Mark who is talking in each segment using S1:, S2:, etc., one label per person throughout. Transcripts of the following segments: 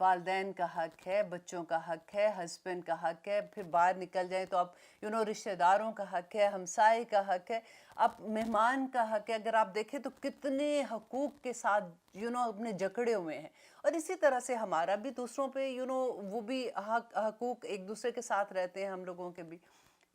S1: والدین کا حق ہے، بچوں کا حق ہے، ہسبینڈ کا حق ہے، پھر باہر نکل جائیں تو اب رشتہ داروں کا حق ہے، ہمسائے کا حق ہے، اب مہمان کا حق ہے۔ اگر آپ دیکھیں تو کتنے حقوق کے ساتھ اپنے جکڑے ہوئے ہیں، اور اسی طرح سے ہمارا بھی دوسروں پہ وہ بھی حقوق ایک دوسرے کے ساتھ رہتے ہیں ہم لوگوں کے بھی۔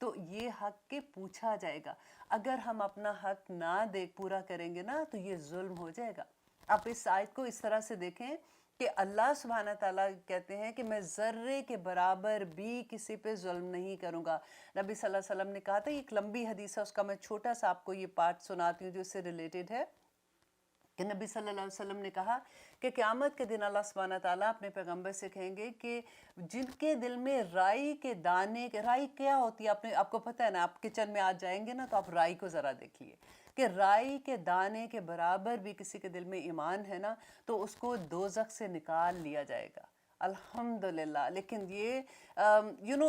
S1: تو یہ حق کے پوچھا جائے گا، اگر ہم اپنا حق نہ پورا کریں گے نا تو یہ ظلم ہو جائے گا۔ آپ اس آیت کو اس طرح سے دیکھیں کہ اللہ سبحانہ تعالیٰ کہتے ہیں کہ میں ذرے کے برابر بھی کسی پہ ظلم نہیں کروں گا۔ نبی صلی اللہ علیہ وسلم نے کہا تھا، ایک لمبی حدیث ہے، اس کا میں چھوٹا سا آپ کو یہ پارٹ سناتی ہوں جو اس سے ریلیٹڈ ہے، کہ نبی صلی اللہ علیہ وسلم نے کہا کہ قیامت کے دن اللہ سبحانہ تعالیٰ اپنے پیغمبر سے کہیں گے کہ جن کے دل میں رائی کے دانے، رائی کیا ہوتی ہے، آپ کو پتہ ہے نا، آپ کچن میں آج جائیں گے نا تو آپ رائی کو ذرا دیکھیے کہ رائی کے دانے کے برابر بھی کسی کے دل میں ایمان ہے نا تو اس کو دوزخ سے نکال لیا جائے گا۔ الحمدللہ۔ لیکن یہ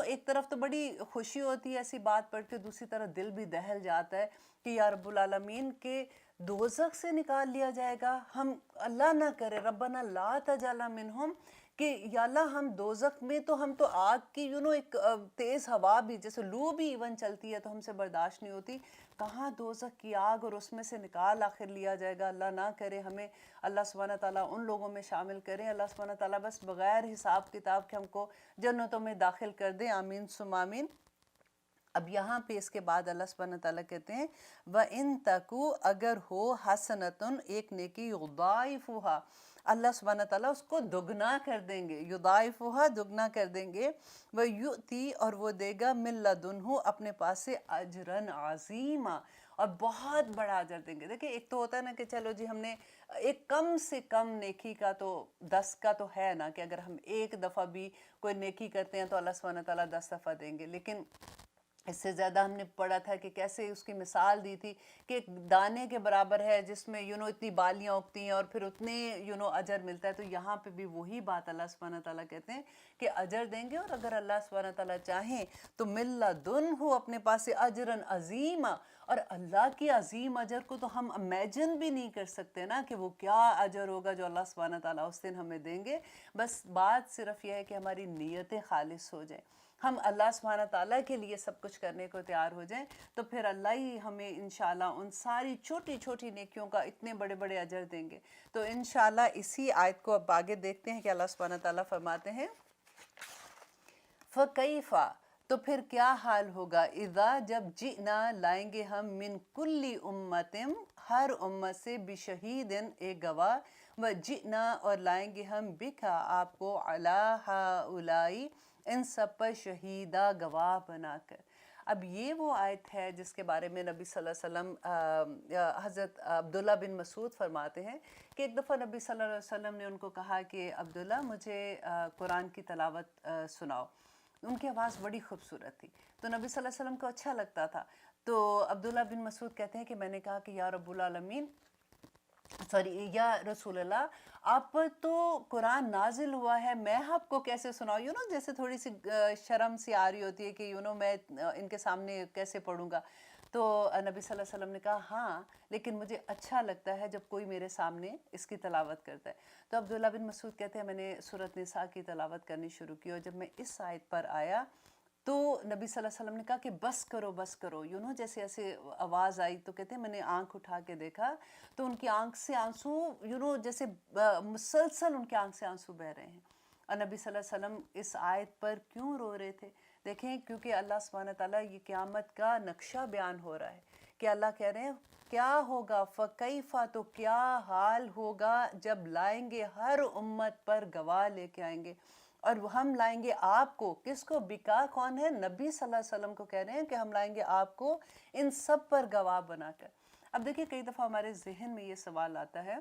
S1: ایک طرف تو بڑی خوشی ہوتی ہے ایسی بات پڑھ کے، دوسری طرف دل بھی دہل جاتا ہے کہ یا رب العالمین کے دوزخ سے نکال لیا جائے گا۔ ہم اللہ نہ کرے، ربنا لا تجعلنا منہم، کہ یا اللہ ہم دوزخ میں تو ہم تو آگ کی ایک تیز ہوا بھی، جیسے لو بھی ایون چلتی ہے تو ہم سے برداشت نہیں ہوتی، کہاں دوزخ کی آگ اور اس میں سے نکال آخر لیا جائے گا۔ اللہ نہ کرے ہمیں اللہ سبحانہ تعالیٰ ان لوگوں میں شامل کریں، اللہ سبحانہ تعالیٰ بس بغیر حساب کتاب کے ہم کو جنتوں میں داخل کر دیں، آمین ثم آمین۔ اب یہاں پہ اس کے بعد اللہ سبحانہ تعالیٰ کہتے ہیں وَإِن تَكُ، اگر ہو حسنتن ایک نیکی، يُضَاعِفُهَا، اللہ سبحانہ تعالیٰ اس کو دگنا کر دیں گے، يُضَاعِفُهَا دگنا کر دیں گے، وَيُؤْتِي اور وہ دے گا مِن لَدُنْهُ اپنے پاس سے اجرًا عظیما، اور بہت بڑا اجر دیں گے۔ دیکھیں ایک تو ہوتا ہے نا کہ چلو جی ہم نے ایک کم سے کم نیکی کا تو 10 کا تو ہے نا کہ اگر ہم ایک دفعہ بھی کوئی نیکی کرتے ہیں تو اللہ سبحانہ تعالیٰ 10 دفعہ دیں گے، لیکن اس سے زیادہ ہم نے پڑھا تھا کہ کیسے اس کی مثال دی تھی کہ ایک دانے کے برابر ہے جس میں اتنی بالیاں اگتی ہیں اور پھر اتنے اجر ملتا ہے۔ تو یہاں پہ بھی وہی بات اللہ سبحانہ تعالیٰ کہتے ہیں کہ اجر دیں گے، اور اگر اللہ سبحانہ تعالیٰ چاہیں تو مِن لَدُنْہُ اپنے پاس سے اجراً عظیما، اور اللہ کی عظیم اجر کو تو ہم امیجن بھی نہیں کر سکتے نا کہ وہ کیا اجر ہوگا جو اللہ سبحانہ تعالیٰ اس دن ہمیں دیں گے۔ بس بات صرف یہ ہے کہ ہماری نیتیں خالص ہو جائیں، ہم اللہ سبحانہ تعالیٰ کے لیے سب کچھ کرنے کو تیار ہو جائیں، تو پھر اللہ ہی ہمیں انشاءاللہ ان ساری چھوٹی چھوٹی نیکیوں کا اتنے بڑے بڑے اجر دیں گے۔ تو انشاءاللہ اسی آیت کو اب آگے دیکھتے ہیں کہ اللہ سبحانہ تعالیٰ فرماتے ہیں فَكَيْفَ، تو پھر کیا حال ہوگا، اذا جب جئنا لائیں گے ہم من کل امت ہر امت سے بشہیدن ایک گواہ، وجئنا اور لائیں گے ہم بکا آپ کو علی ہؤلاء ان سب پر شہیدہ گواہ بنا کر۔ اب یہ وہ آیت ہے جس کے بارے میں نبی صلی اللہ علیہ وسلم حضرت عبداللہ بن مسعود فرماتے ہیں کہ ایک دفعہ نبی صلی اللہ علیہ وسلم نے ان کو کہا کہ عبداللہ مجھے قرآن کی تلاوت سناؤ۔ ان کی آواز بڑی خوبصورت تھی تو نبی صلی اللہ علیہ وسلم کو اچھا لگتا تھا، تو عبداللہ بن مسعود کہتے ہیں کہ میں نے کہا کہ یا رب العالمین، یا رسول اللہ، آپ پر تو قرآن نازل ہوا ہے، میں آپ کو کیسے سناؤں، جیسے تھوڑی سی شرم سی آ رہی ہوتی ہے کہ میں ان کے سامنے کیسے پڑھوں گا۔ تو نبی صلی اللہ علیہ وسلم نے کہا ہاں، لیکن مجھے اچھا لگتا ہے جب کوئی میرے سامنے اس کی تلاوت کرتا ہے۔ تو عبداللہ بن مسعود کہتے ہیں میں نے سورۃ نساء کی تلاوت کرنی شروع کی، اور جب میں اس آیت پر آیا تو نبی صلی اللہ علیہ وسلم نے کہا کہ بس کرو بس کرو، جیسے ایسے آواز آئی تو کہتے ہیں میں نے آنکھ اٹھا کے دیکھا تو ان کی آنکھ سے آنسو جیسے مسلسل ان کی آنکھ سے آنسو بہ رہے ہیں۔ اور نبی صلی اللہ علیہ وسلم اس آیت پر کیوں رو رہے تھے؟ دیکھیں کیونکہ اللہ سبحانہ تعالیٰ یہ قیامت کا نقشہ بیان ہو رہا ہے کہ اللہ کہہ رہے ہیں کیا ہوگا، فَكَيْفَ تو کیا حال ہوگا جب لائیں گے ہر امت پر گواہ لے کے آئیں گے، اور ہم لائیں گے آپ کو، کس کو، بکا کون ہے، نبی صلی اللہ علیہ وسلم کو کہہ رہے ہیں کہ ہم لائیں گے آپ کو ان سب پر گواہ بنا کر۔ اب دیکھیں کئی دفعہ ہمارے ذہن میں یہ سوال آتا ہے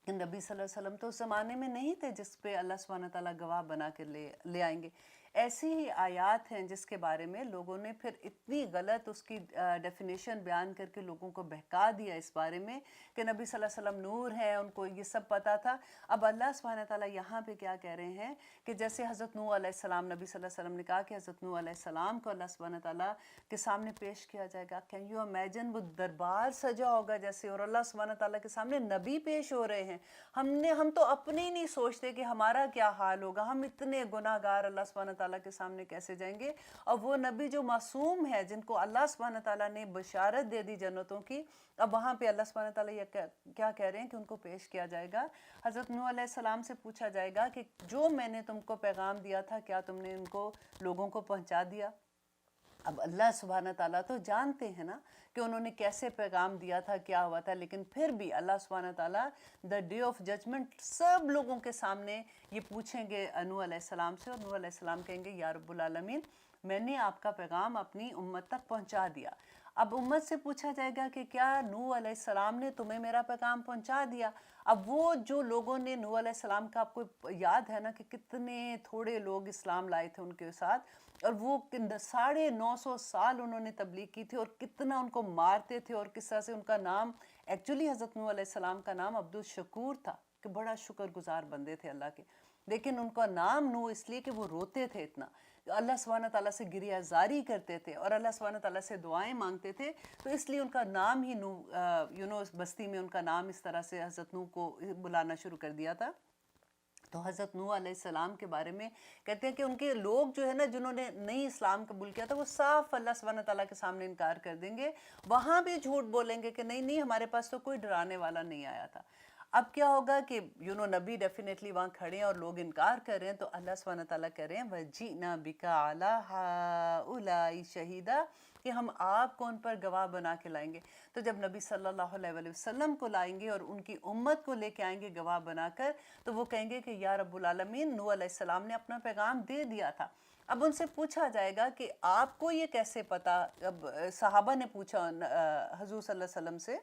S1: کہ نبی صلی اللہ علیہ وسلم تو اس زمانے میں نہیں تھے جس پہ اللہ سبحانہ تعالیٰ گواہ بنا کے لے آئیں گے۔ ایسی ہی آیات ہیں جس کے بارے میں لوگوں نے پھر اتنی غلط اس کی ڈیفینیشن بیان کر کے لوگوں کو بہکا دیا اس بارے میں کہ نبی صلی اللہ علیہ وسلم نور ہیں، ان کو یہ سب پتہ تھا۔ اب اللہ سبحانہ تعالیٰ یہاں پہ کیا کہہ رہے ہیں کہ جیسے حضرت نوح علیہ السلام، نبی صلی اللہ علیہ وسلم نے کہا کہ حضرت نوح علیہ السلام کو اللہ سبحانہ تعالیٰ کے سامنے پیش کیا جائے گا۔ کین یو امیجن، وہ دربار سجا ہوگا جیسے، اور اللہ سبحانہ تعالیٰ کے سامنے نبی پیش ہو رہے ہیں۔ ہم تو اپنے ہی نہیں سوچتے کہ ہمارا کیا حال ہوگا، ہم اتنے گناہ گار اللہ سبحانہ تعالیٰ کے سامنے کیسے جائیں گے، اور وہ نبی جو معصوم ہے، جن کو اللہ سبحانہ تعالیٰ نے بشارت دے دی جنتوں کی، اب وہاں پہ اللہ سبحانہ تعالیٰ یہ کیا کہہ رہے ہیں کہ ان کو پیش کیا جائے گا۔ حضرت نوح علیہ السلام سے پوچھا جائے گا کہ جو میں نے تم کو پیغام دیا تھا کیا تم نے ان کو لوگوں کو پہنچا دیا؟ اب اللہ سبحانہ تعالیٰ تو جانتے ہیں نا کہ انہوں نے کیسے پیغام دیا تھا، کیا ہوا تھا، لیکن پھر بھی اللہ سبحانہ تعالیٰ دا ڈے آف ججمنٹ سب لوگوں کے سامنے یہ پوچھیں گے نوح علیہ السلام سے، اور نوح علیہ السلام کہیں گے یا رب العالمین میں نے آپ کا پیغام اپنی امت تک پہنچا دیا۔ اب امت سے پوچھا جائے گا کہ کیا نوح علیہ السلام نے تمہیں میرا پیغام پہنچا دیا؟ اب وہ جو لوگوں نے نوح علیہ السلام کا، آپ کو یاد ہے نا کہ کتنے تھوڑے لوگ اسلام لائے تھے ان کے ساتھ، اور وہ 950 سال انہوں نے تبلیغ کی تھی، اور کتنا ان کو مارتے تھے، اور کس طرح سے ان کا نام، ایکچولی حضرت نوح علیہ السلام کا نام عبد الشکور تھا کہ بڑا شکر گزار بندے تھے اللہ کے، لیکن ان کا نام نوح اس لیے کہ وہ روتے تھے اتنا، اللہ سبحانہ تعالیٰ سے گریہ زاری کرتے تھے اور اللہ سبحانہ تعالیٰ سے دعائیں مانگتے تھے، تو اس لیے ان کا نام ہی نوح، اس بستی میں ان کا نام اس طرح سے حضرت نوح کو بلانا شروع کر دیا تھا۔ تو حضرت نوح علیہ السلام کے بارے میں کہتے ہیں کہ ان کے لوگ جو ہے نا جنہوں نے نئی اسلام قبول کیا تھا، وہ صاف اللہ سبحانہ تعالیٰ کے سامنے انکار کر دیں گے، وہاں بھی جھوٹ بولیں گے کہ نہیں ہمارے پاس تو کوئی ڈرانے والا نہیں آیا تھا۔ اب کیا ہوگا کہ نبی ڈیفینیٹلی وہاں کھڑے ہیں اور لوگ انکار کر رہے ہیں، تو اللہ سبحانہ تعالیٰ کہہ رہے ہیں وَجِئْنَا بِكَ عَلَىٰ هَٰؤُلَاءِ شَهِيدًا، کہ ہم آپ کو ان پر گواہ بنا کے لائیں گے۔ تو جب نبی صلی اللہ علیہ وسلم کو لائیں گے اور ان کی امت کو لے کے آئیں گے گواہ بنا کر، تو وہ کہیں گے کہ یا رب العالمین نوح علیہ السلام نے اپنا پیغام دے دیا تھا۔ اب ان سے پوچھا جائے گا کہ آپ کو یہ کیسے پتا، اب صحابہ نے پوچھا حضور صلی اللہ علیہ وسلم سے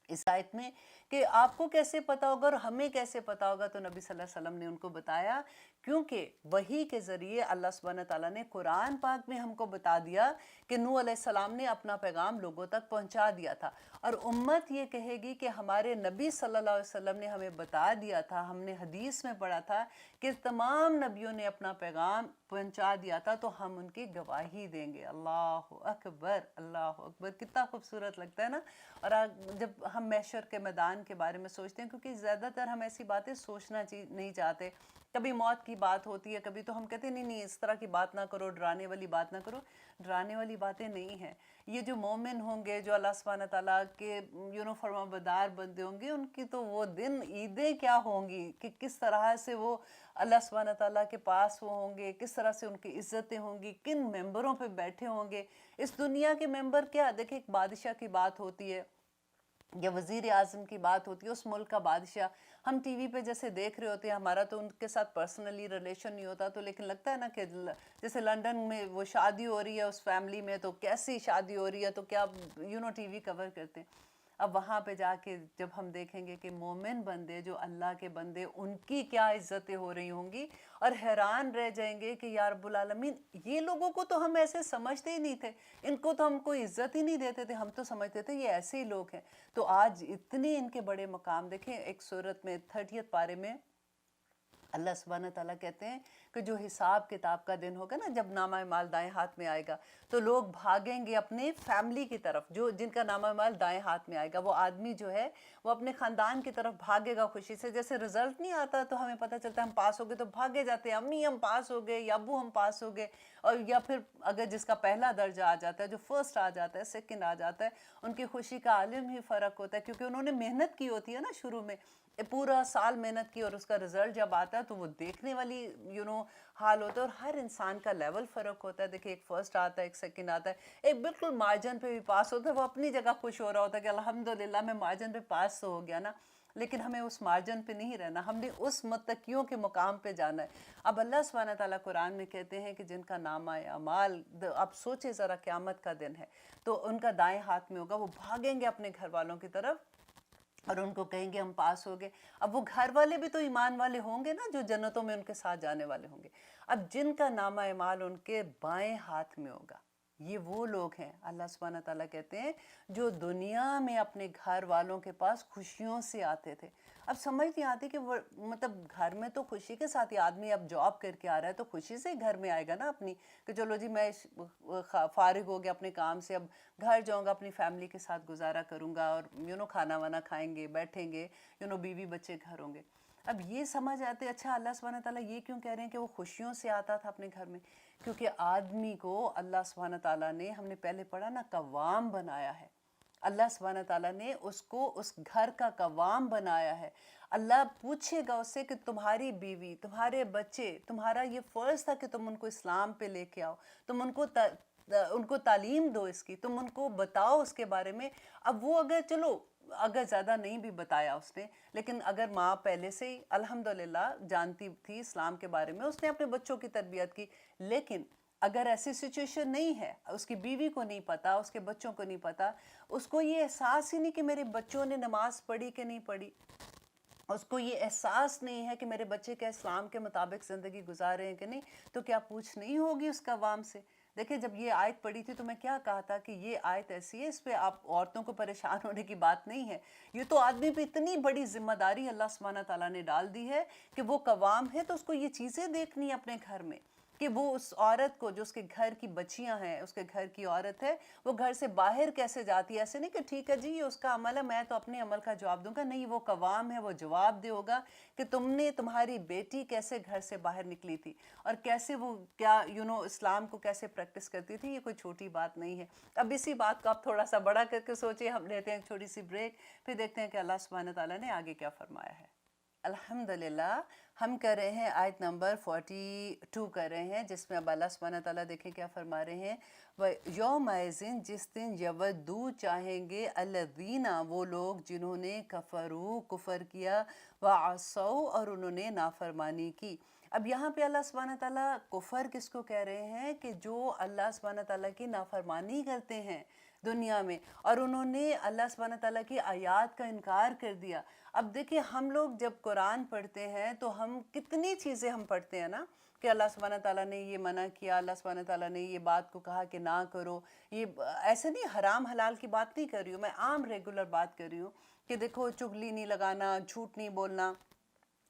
S1: اس آیت میں کہ آپ کو کیسے پتا ہوگا اور ہمیں کیسے پتا ہوگا، تو نبی صلی اللہ علیہ وسلم نے ان کو بتایا کیونکہ وحی کے ذریعے اللہ سبحانہ تعالیٰ نے قرآن پاک میں ہم کو بتا دیا کہ نوح علیہ السلام نے اپنا پیغام لوگوں تک پہنچا دیا تھا، اور امت یہ کہے گی کہ ہمارے نبی صلی اللہ علیہ وسلم نے ہمیں بتا دیا تھا، ہم نے حدیث میں پڑھا تھا کہ تمام نبیوں نے اپنا پیغام پہنچا دیا تھا، تو ہم ان کی گواہی دیں گے۔ اللہ اکبر، اللہ اکبر، کتنا خوبصورت لگتا ہے نا۔ اور جب ہم محشر کے میدان کے بارے میں سوچتے ہیں، کیونکہ زیادہ تر ہم ایسی باتیں سوچنا نہیں چاہتے، کبھی موت کی بات ہوتی ہے، کبھی تو ہم کہتے ہیں نہیں اس طرح کی بات نہ کرو، ڈرانے والی بات نہ کرو۔ ڈرانے والی باتیں نہیں ہیں، یہ جو مومن ہوں گے، جو اللہ سبحانہ تعالیٰ کے فرما بردار بندے ہوں گے، ان کی تو وہ دن عیدیں کیا ہوں گی کہ کس طرح سے وہ اللہ سبحانہ تعالیٰ کے پاس وہ ہوں گے، کس طرح سے ان کی عزتیں ہوں گی، کن ممبروں پہ بیٹھے ہوں گے۔ اس دنیا کے ممبر کیا، دیکھیں ایک بادشاہ کی بات ہوتی ہے یا وزیر اعظم کی بات ہوتی ہے، اس ملک کا بادشاہ، ہم ٹی وی پہ جیسے دیکھ رہے ہوتے ہیں، ہمارا تو ان کے ساتھ پرسنلی ریلیشن نہیں ہوتا، تو لیکن لگتا ہے نا کہ جیسے لنڈن میں وہ شادی ہو رہی ہے اس فیملی میں، تو کیسی شادی ہو رہی ہے، تو کیا ٹی وی کور کرتے ہیں۔ اب وہاں پہ جا کے جب ہم دیکھیں گے کہ مومن بندے، جو اللہ کے بندے، ان کی کیا عزتیں ہو رہی ہوں گی، اور حیران رہ جائیں گے کہ یا رب العالمین یہ لوگوں کو تو ہم ایسے سمجھتے ہی نہیں تھے، ان کو تو ہم کوئی عزت ہی نہیں دیتے تھے، ہم تو سمجھتے تھے یہ ایسے ہی لوگ ہیں۔ تو آج اتنے ان کے بڑے مقام دیکھیں، ایک سورت میں 30 پارے میں اللہ سبحانہ تعالیٰ کہتے ہیں کہ جو حساب کتاب کا دن ہوگا نا، جب نامہ مال دائیں ہاتھ میں آئے گا، تو لوگ بھاگیں گے اپنے فیملی کی طرف، جن کا نامہ مال دائیں ہاتھ میں آئے گا، وہ آدمی جو ہے وہ اپنے خاندان کی طرف بھاگے گا خوشی سے۔ جیسے رزلٹ نہیں آتا تو ہمیں پتہ چلتا ہے ہم پاس ہو گئے، تو بھاگے جاتے ہیں، امی ہم پاس ہو گئے، یا ابو ہم پاس ہو گئے، اور یا پھر اگر جس کا پہلا درجہ آ جاتا ہے، جو فرسٹ آ جاتا ہے، سیکنڈ آ جاتا ہے، ان کی خوشی کا عالم ہی فرق ہوتا ہے، کیونکہ انہوں نے محنت کی ہوتی ہے نا شروع میں، پورا سال محنت کی، اور اس کا رزلٹ جب آتا ہے تو وہ دیکھنے والی حال ہوتا ہے، اور ہر انسان کا لیول فرق ہوتا ہے۔ دیکھیں ایک فرسٹ آتا ہے، ایک سیکنڈ آتا ہے، ایک بالکل مارجن پہ بھی پاس ہوتا ہے، وہ اپنی جگہ خوش ہو رہا ہوتا ہے کہ الحمدللہ میں مارجن پہ پاس تو ہو گیا نا، لیکن ہمیں اس مارجن پہ نہیں رہنا، ہم نے اس متقیوں کے مقام پہ جانا ہے۔ اب اللہ سبحانہ تعالیٰ قرآن میں کہتے ہیں کہ جن کا نامہ اعمال، آپ سوچیں ذرا، قیامت کا دن ہے تو ان کا دائیں ہاتھ میں ہوگا، وہ بھاگیں گے اپنے گھر والوں کی طرف، اور ان کو کہیں گے ہم پاس ہو گئے. اب وہ گھر والے بھی تو ایمان والے ہوں گے نا جو جنتوں میں ان کے ساتھ جانے والے ہوں گے. اب جن کا نامہ اعمال ان کے بائیں ہاتھ میں ہوگا، یہ وہ لوگ ہیں اللہ سبحانہ تعالیٰ کہتے ہیں جو دنیا میں اپنے گھر والوں کے پاس خوشیوں سے آتے تھے. اب سمجھ نہیں آتی کہ وہ مطلب گھر میں تو خوشی کے ساتھ ہی آدمی اب جاب کر کے آ رہا ہے تو خوشی سے ہی گھر میں آئے گا نا اپنی، کہ چلو جی میں فارغ ہو گیا اپنے کام سے، اب گھر جاؤں گا اپنی فیملی کے ساتھ گزارا کروں گا اور کھانا وانا کھائیں گے، بیٹھیں گے، بیوی بچے گھر ہوں گے. اب یہ سمجھ آتے اچھا اللہ سبحانہ تعالیٰ یہ کیوں کہہ رہے ہیں کہ وہ خوشیوں سے آتا تھا اپنے گھر میں؟ کیونکہ آدمی کو اللہ سبحانہ تعالیٰ نے، ہم نے پہلے پڑھا نا، قوام بنایا ہے. اللہ سبحانہ تعالیٰ نے اس کو اس گھر کا قوام بنایا ہے. اللہ پوچھے گا اس سے کہ تمہاری بیوی، تمہارے بچے، تمہارا یہ فرض تھا کہ تم ان کو اسلام پہ لے کے آؤ، تم ان کو تعلیم دو اس کی، تم ان کو بتاؤ اس کے بارے میں. اب وہ اگر زیادہ نہیں بھی بتایا اس نے، لیکن اگر ماں پہلے سے ہی الحمدللہ جانتی تھی اسلام کے بارے میں، اس نے اپنے بچوں کی تربیت کی. لیکن اگر ایسی سچویشن نہیں ہے، اس کی بیوی کو نہیں پتا، اس کے بچوں کو نہیں پتا، اس کو یہ احساس ہی نہیں کہ میرے بچوں نے نماز پڑھی کہ نہیں پڑھی، اس کو یہ احساس نہیں ہے کہ میرے بچے کیا اسلام کے مطابق زندگی گزار رہے ہیں کہ نہیں، تو کیا پوچھ نہیں ہوگی اس کا عوام سے؟ دیکھیں جب یہ آیت پڑھی تھی تو میں کیا کہا تھا کہ یہ آیت ایسی ہے، اس پہ آپ عورتوں کو پریشان ہونے کی بات نہیں ہے. یہ تو آدمی پہ اتنی بڑی ذمہ داری اللہ سبحانہ تعالیٰ نے ڈال دی ہے کہ وہ قوام ہے تو اس کو یہ چیزیں دیکھنی اپنے گھر میں، کہ وہ اس عورت کو جو اس کے گھر کی بچیاں ہیں، اس کے گھر کی عورت ہے، وہ گھر سے باہر کیسے جاتی ہے. ایسے نہیں کہ ٹھیک ہے جی یہ اس کا عمل ہے، میں تو اپنے عمل کا جواب دوں گا. نہیں، وہ قوام ہے، وہ جواب دے ہوگا کہ تمہاری بیٹی کیسے گھر سے باہر نکلی تھی اور کیسے وہ کیا اسلام کو کیسے پریکٹس کرتی تھی. یہ کوئی چھوٹی بات نہیں ہے. اب اسی بات کو آپ تھوڑا سا بڑا کر کے سوچیں. ہم لیتے ہیں ایک چھوٹی سی بریک، پھر دیکھتے ہیں کہ اللہ سبحانہ تعالیٰ نے آگے کیا فرمایا ہے. الحمدللہ ہم کر رہے ہیں آیت نمبر 42 کر رہے ہیں، جس میں اب اللہ سبحانہ تعالیٰ دیکھیں کیا فرما رہے ہیں. یومئذ جس دن یودو چاہیں گے الذین وہ لوگ جنہوں نے کفروا کفر کیا، وعصوا اور انہوں نے نافرمانی کی. اب یہاں پہ اللہ سبحانہ تعالیٰ کفر کس کو کہہ رہے ہیں؟ کہ جو اللہ سبحانہ تعالیٰ کی نافرمانی کرتے ہیں دنیا میں، اور انہوں نے اللہ سبحانہ تعالیٰ کی آیات کا انکار کر دیا. اب دیکھیں ہم لوگ جب قرآن پڑھتے ہیں تو ہم کتنی چیزیں ہم پڑھتے ہیں نا، کہ اللہ سبحانہ تعالیٰ نے یہ منع کیا، اللہ سبحانہ تعالیٰ نے یہ بات کو کہا کہ نہ کرو. یہ ایسے نہیں حرام حلال کی بات نہیں کر رہی ہوں، میں عام ریگولر بات کر رہی ہوں کہ دیکھو چغلی نہیں لگانا، جھوٹ نہیں بولنا.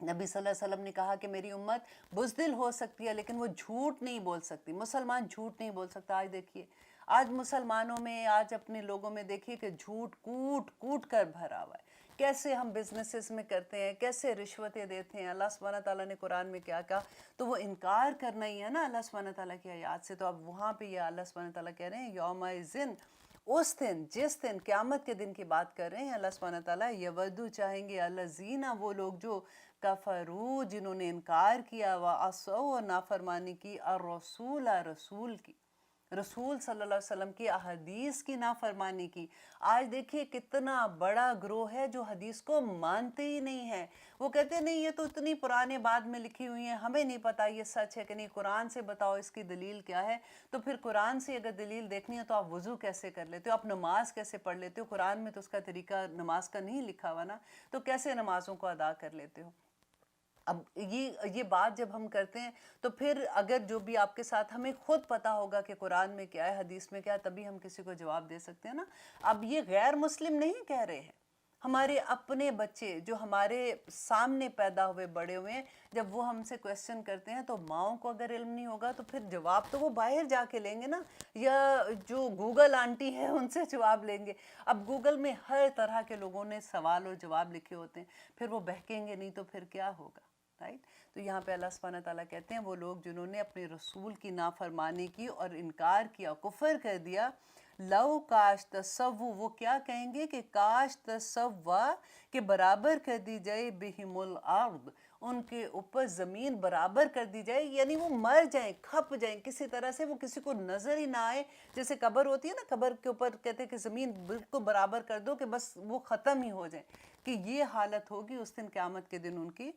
S1: نبی صلی اللہ علیہ وسلم نے کہا کہ میری امت بزدل ہو سکتی ہے لیکن وہ جھوٹ نہیں بول سکتی. مسلمان جھوٹ نہیں بول سکتا. آج دیکھیے، آج مسلمانوں میں، آج اپنے لوگوں میں دیکھیے کہ جھوٹ کوٹ کوٹ کر بھرا ہوا ہے. کیسے ہم بزنسز میں کرتے ہیں، کیسے رشوتیں دیتے ہیں. اللہ سبحانہ تعالیٰ نے قرآن میں کیا کہا، تو وہ انکار کرنا ہی ہے نا اللہ سبحانہ تعالیٰ کی آیات سے. تو اب وہاں پہ یہ اللہ سبحانہ تعالیٰ کہہ رہے ہیں یومئذ، اس دن، جس دن قیامت کے دن کی بات کر رہے ہیں اللہ سبحانہ تعالیٰ، یودو چاہیں گے الذین وہ لوگ جو کفروا جنہوں نے انکار کیا، وعصوا نافرمانی کی، الرسول رسول کی، رسول صلی اللہ علیہ وسلم کی احادیث کی نافرمانی کی. آج دیکھیے کتنا بڑا گروہ ہے جو حدیث کو مانتے ہی نہیں ہیں. وہ کہتے ہیں نہیں یہ تو اتنی پرانے بعد میں لکھی ہوئی ہیں، ہمیں نہیں پتا یہ سچ ہے کہ نہیں، قرآن سے بتاؤ اس کی دلیل کیا ہے. تو پھر قرآن سے اگر دلیل دیکھنی ہے تو آپ وضو کیسے کر لیتے ہو، آپ نماز کیسے پڑھ لیتے ہو؟ قرآن میں تو اس کا طریقہ نماز کا نہیں لکھا ہوا نا، تو کیسے نمازوں کو ادا کر لیتے ہو؟ اب یہ بات جب ہم کرتے ہیں تو پھر اگر جو بھی آپ کے ساتھ، ہمیں خود پتا ہوگا کہ قرآن میں کیا ہے، حدیث میں کیا ہے، تبھی ہم کسی کو جواب دے سکتے ہیں نا. اب یہ غیر مسلم نہیں کہہ رہے ہیں، ہمارے اپنے بچے جو ہمارے سامنے پیدا ہوئے بڑے ہوئے ہیں، جب وہ ہم سے کویسچن کرتے ہیں تو ماؤں کو اگر علم نہیں ہوگا تو پھر جواب تو وہ باہر جا کے لیں گے نا، یا جو گوگل آنٹی ہے ان سے جواب لیں گے. اب گوگل میں ہر طرح کے لوگوں نے سوال اور جواب لکھے ہوتے ہیں، پھر وہ بہکیں گے نہیں تو پھر کیا ہوگا، رائٹ؟ تو یہاں پہ اللہ سبحانہ تعالیٰ کہتے ہیں وہ لوگ جنہوں نے اپنے رسول کی نافرمانی کی اور انکار کیا، کفر کر دیا، لو کاش تصو، وہ کیا کہیں گے کہ کاش تصوا، کہ برابر کر دی جائے بہم الارض، ان کے اوپر زمین برابر کر دی جائے، یعنی وہ مر جائیں، کھپ جائیں کسی طرح سے، وہ کسی کو نظر ہی نہ آئے. جیسے قبر ہوتی ہے نا، قبر کے اوپر کہتے ہیں کہ زمین بالکل برابر کر دو کہ بس وہ ختم ہی ہو جائیں، کہ یہ حالت ہوگی اس دن قیامت کے دن ان کی.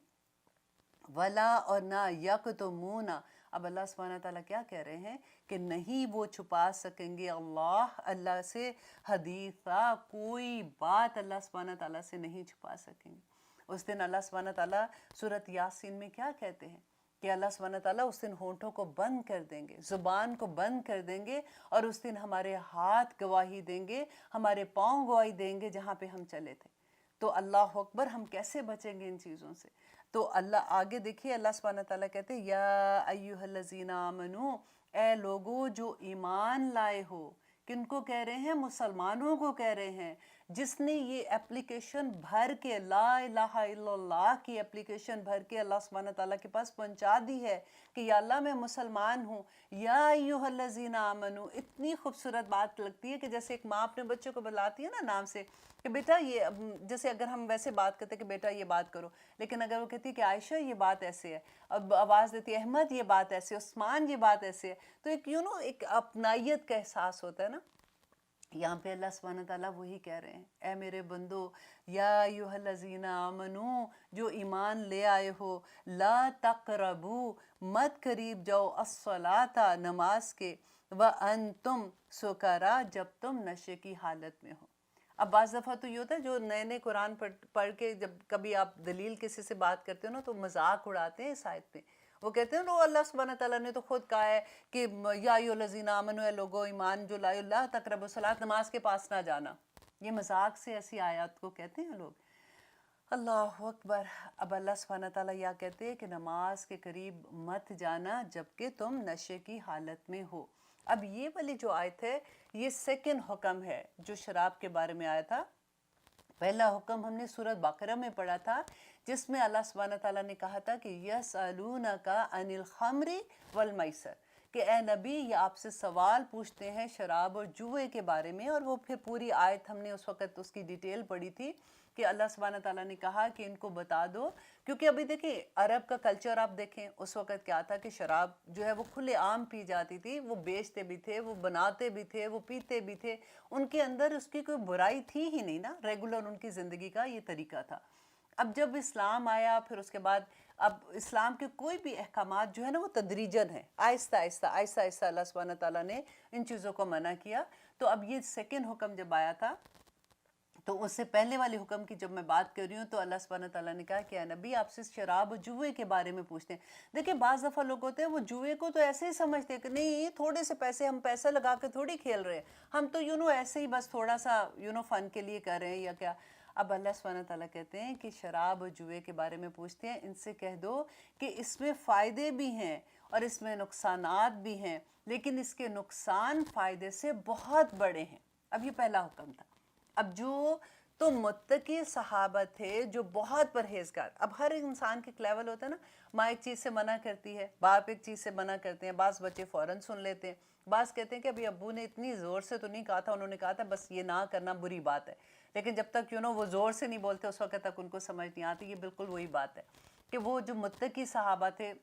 S1: ولا اور نہ یکتمون، اب اللہ سبحانہ تعالیٰ کیا کہہ رہے ہیں کہ نہیں وہ چھپا سکیں گے اللہ سے حدیثہ، کوئی بات اللہ سبحانہ تعالیٰ سے نہیں چھپا سکیں گے۔ اس دن اللہ سبحانہ تعالیٰ سورۃ یاسین میں کیا کہتے ہیں کہ اللہ سبحانہ تعالیٰ اس دن ہونٹوں کو بند کر دیں گے، زبان کو بند کر دیں گے، اور اس دن ہمارے ہاتھ گواہی دیں گے، ہمارے پاؤں گواہی دیں گے جہاں پہ ہم چلے تھے۔ تو اللہ اکبر، ہم کیسے بچیں گے ان چیزوں سے؟ تو اللہ آگے دیکھیے، اللہ سبحانہ تعالیٰ کہتے ہیں یا ایھا الذین آمنو، اے لوگو جو ایمان لائے ہو۔ کن کو کہہ رہے ہیں؟ مسلمانوں کو کہہ رہے ہیں۔ جس نے یہ اپلیکیشن بھر کے لا الہ الا اللہ کی اپلیکیشن بھر کے اللہ سبحانہ تعالیٰ کے پاس پہنچا دی ہے کہ یا اللہ میں مسلمان ہوں، یا ایھا الذین آمنو، اتنی خوبصورت بات لگتی ہے کہ جیسے ایک ماں اپنے بچوں کو بلاتی ہے نا نام سے کہ بیٹا یہ، جیسے اگر ہم ویسے بات کرتے کہ بیٹا یہ بات کرو، لیکن اگر وہ کہتی ہے کہ عائشہ یہ بات ایسے ہے، اب آواز دیتی ہے احمد یہ بات ایسے ہے، عثمان یہ بات ایسے ہے، تو ایک ایک اپنائیت کا احساس ہوتا ہے نا۔ یہاں پہ اللہ سبحانہ تعالیٰ وہی کہہ رہے ہیں، اے میرے بندو، یا ایھا الذین آمنو، جو ایمان لے آئے ہو، لا تقربو، مت قریب جاؤ، الصلاۃ، نماز کے، وانتم سکارا، جب تم نشے کی حالت میں ہو۔ اب بعض دفعہ تو یہ ہوتا ہے جو نئے نئے قرآن پڑھ کے جب کبھی آپ دلیل کسی سے بات کرتے ہو نا تو مذاق اڑاتے ہیں اس آیت پہ۔ وہ کہتے ہیں وہ اللہ سبحانہ تعالیٰ نے تو خود کہا ہے کہ یا ایھا الذین آمنو، اے لوگو ایمان جو لائے، لا تقربوا الصلاۃ، نماز کے پاس نہ جانا۔ یہ مذاق سے ایسی آیات کو کہتے ہیں لوگ۔ اللہ اکبر۔ اب اللہ سبحانہ تعالیٰ یہ کہتے ہیں کہ نماز کے قریب مت جانا جبکہ تم نشے کی حالت میں ہو۔ اب یہ والی جو آیت ہے یہ سیکنڈ حکم ہے جو شراب کے بارے میں آیا تھا۔ پہلا حکم ہم نے سورۃ بقرہ میں پڑھا تھا جس میں اللہ سبحانہ تعالیٰ نے کہا تھا کہ یسألونک عن الخمر والمیسر، کہ اے نبی یہ آپ سے سوال پوچھتے ہیں شراب اور جوئے کے بارے میں، اور وہ پھر پوری آیت ہم نے اس وقت اس کی ڈیٹیل پڑھی تھی کہ اللہ سبحانہ تعالیٰ نے کہا کہ ان کو بتا دو، کیونکہ ابھی دیکھیں عرب کا کلچر آپ دیکھیں اس وقت کیا تھا کہ شراب جو ہے وہ کھلے عام پی جاتی تھی، وہ بیچتے بھی تھے، وہ بناتے بھی تھے، وہ پیتے بھی تھے، ان کے اندر اس کی کوئی برائی تھی ہی نہیں نا، ریگولر ان کی زندگی کا یہ طریقہ تھا۔ اب جب اسلام آیا پھر اس کے بعد اب اسلام کے کوئی بھی احکامات جو ہے نا وہ تدریجاً ہے، آہستہ آہستہ آہستہ آہستہ اللہ سبحانہ تعالیٰ نے ان چیزوں کو منع کیا۔ تو اب یہ سیکنڈ حکم جب آیا تھا تو اس سے پہلے والے حکم کی جب میں بات کر رہی ہوں تو اللہ سبحانہ تعالیٰ نے کہا کہ اے نبی آپ سے شراب و جوئے کے بارے میں پوچھتے ہیں۔ دیکھیں بعض دفعہ لوگ ہوتے ہیں وہ جوئے کو تو ایسے ہی سمجھتے ہیں کہ نہیں تھوڑے سے پیسے، ہم پیسہ لگا کے تھوڑی کھیل رہے ہیں، ہم تو ایسے ہی بس تھوڑا سا فن کے لیے کر رہے ہیں یا کیا۔ اب اللہ سبحانہ تعالیٰ کہتے ہیں کہ شراب و جوئے کے بارے میں پوچھتے ہیں، ان سے کہہ دو کہ اس میں فائدے بھی ہیں اور اس میں نقصانات بھی ہیں، لیکن اس کے نقصان فائدے سے بہت بڑے ہیں۔ اب یہ پہلا حکم تھا۔ اب جو تو متقی صحابہ تھے جو بہت پرہیزگار، اب ہر انسان کے ایک لیول ہوتا ہے نا، ماں ایک چیز سے منع کرتی ہے، باپ ایک چیز سے منع کرتے ہیں، بعض بچے فوراً سن لیتے ہیں، بعض کہتے ہیں کہ ابھی ابو نے اتنی زور سے تو نہیں کہا تھا، انہوں نے کہا تھا بس یہ نہ کرنا بری بات ہے، لیکن جب تک وہ زور سے نہیں بولتے اس وقت تک ان کو سمجھ نہیں آتی۔ یہ بالکل وہی بات ہے کہ وہ جو متقی صحابہ تھے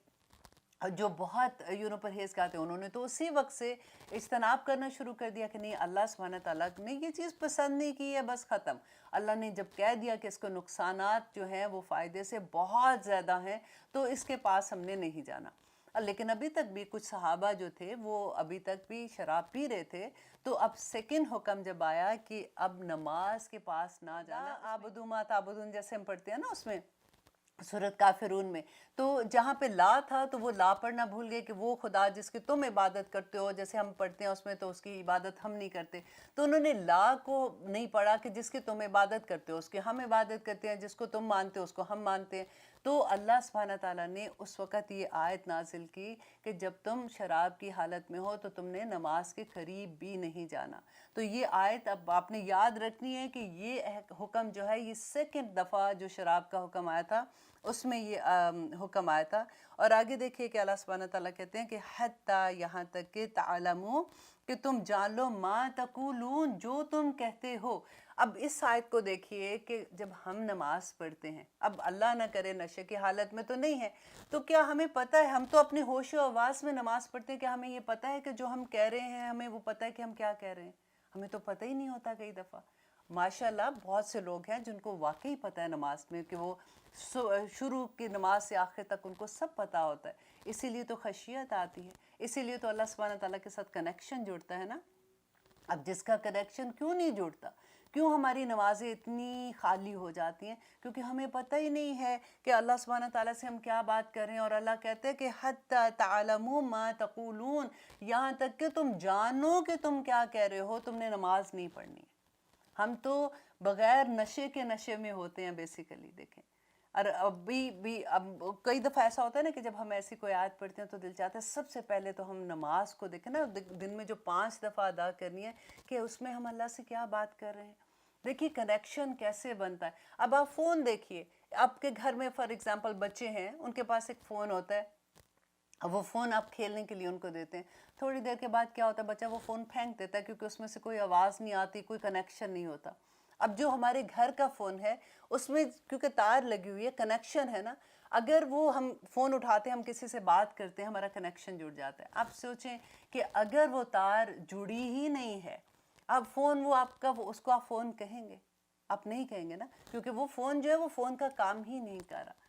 S1: جو بہت پرہیزگار تھے، انہوں نے تو اسی وقت سے اجتناب کرنا شروع کر دیا کہ نہیں اللہ سبحانہ تعالیٰ نے یہ چیز پسند نہیں کی ہے، بس ختم۔ اللہ نے جب کہہ دیا کہ اس کو نقصانات جو ہیں وہ فائدے سے بہت زیادہ ہیں تو اس کے پاس ہم نے نہیں جانا۔ لیکن ابھی تک بھی کچھ صحابہ جو تھے وہ ابھی تک بھی شراب پی رہے تھے، تو اب سیکنڈ حکم جب آیا کہ اب نماز کے پاس نہ جانا، عابدوا ما تعبدون جیسے ہم پڑھتے ہیں نا اس میں سورۃ کافرون میں، تو جہاں پہ لا تھا تو وہ لا پڑھنا بھول گئے کہ وہ خدا جس کی تم عبادت کرتے ہو، جیسے ہم پڑھتے ہیں اس میں تو اس کی عبادت ہم نہیں کرتے، تو انہوں نے لا کو نہیں پڑھا کہ جس کی تم عبادت کرتے ہو اس کی ہم عبادت کرتے ہیں، جس کو تم مانتے ہو اس کو ہم مانتے ہیں۔ تو اللہ سبحانہ تعالیٰ نے اس وقت یہ آیت نازل کی کہ جب تم شراب کی حالت میں ہو تو تم نے نماز کے قریب بھی نہیں جانا۔ تو یہ آیت اب آپ نے یاد رکھنی ہے کہ یہ حکم جو ہے یہ سیکنڈ دفعہ جو شراب کا حکم آیا تھا اس میں یہ حکم آیا تھا۔ اور آگے دیکھیے کہ اللہ سبحانہ تعالیٰ کہتے ہیں کہ حتیٰ یہاں تک کہ تعلموا، کہ تم جان لو، ما تقولون، جو تم کہتے ہو۔ اب اس آیت کو دیکھیے کہ جب ہم نماز پڑھتے ہیں، اب اللہ نہ کرے نشے کی حالت میں تو نہیں ہے، تو کیا ہمیں پتہ ہے، ہم تو اپنے ہوش و حواس میں نماز پڑھتے ہیں، کہ ہمیں یہ پتہ ہے کہ جو ہم کہہ رہے ہیں ہمیں وہ پتہ ہے کہ ہم کیا کہہ رہے ہیں؟ ہمیں تو پتہ ہی نہیں ہوتا کئی دفعہ۔ ماشاءاللہ بہت سے لوگ ہیں جن کو واقعی پتہ ہے نماز میں کہ وہ شروع کی نماز سے آخر تک ان کو سب پتہ ہوتا ہے، اسی لیے تو خشیت آتی ہے، اسی لیے تو اللہ سبحانہ تعالیٰ کے ساتھ کنیکشن جڑتا ہے نا۔ اب جس کا کنیکشن کیوں نہیں جڑتا، کیوں ہماری نمازیں اتنی خالی ہو جاتی ہیں؟ کیونکہ ہمیں پتہ ہی نہیں ہے کہ اللہ سبحانہ تعالیٰ سے ہم کیا بات کر رہے ہیں، اور اللہ کہتے ہیں کہ حتی تعلموا ما تقولون، یہاں تک کہ تم جانو کہ تم کیا کہہ رہے ہو، تم نے نماز نہیں پڑھنی ہے۔ ہم تو بغیر نشے کے نشے میں ہوتے ہیں بیسیکلی، دیکھیں۔ اور اب کئی دفعہ ایسا ہوتا ہے نا کہ جب ہم ایسی کوئی آیت پڑھتے ہیں تو دل چاہتا ہے سب سے پہلے تو ہم نماز کو دیکھیں نا، دن میں جو 5 دفعہ ادا کرنی ہے، کہ اس میں ہم اللہ سے کیا بات کر رہے ہیں۔ دیکھیے کنیکشن کیسے بنتا ہے۔ اب آپ فون دیکھیے، آپ کے گھر میں فار ایگزامپل بچے ہیں، ان کے پاس ایک فون ہوتا ہے، اب وہ فون آپ کھیلنے کے لیے ان کو دیتے ہیں، تھوڑی دیر کے بعد کیا ہوتا ہے، بچہ وہ فون پھینک دیتا ہے کیونکہ اس میں سے کوئی آواز نہیں آتی، کوئی کنیکشن نہیں ہوتا۔ اب جو ہمارے گھر کا فون ہے اس میں کیونکہ تار لگی ہوئی ہے، کنیکشن ہے نا، اگر وہ ہم فون اٹھاتے ہیں، ہم کسی سے بات کرتے ہیں، ہمارا کنیکشن جڑ جاتا ہے۔ آپ سوچیں کہ اگر وہ تار جڑی ہی نہیں ہے، اب فون وہ آپ کا اس کو آپ فون کہیں گے؟ آپ نہیں کہیں گے نا، کیونکہ وہ فون جو ہے وہ فون کا کام ہی نہیں کر رہا۔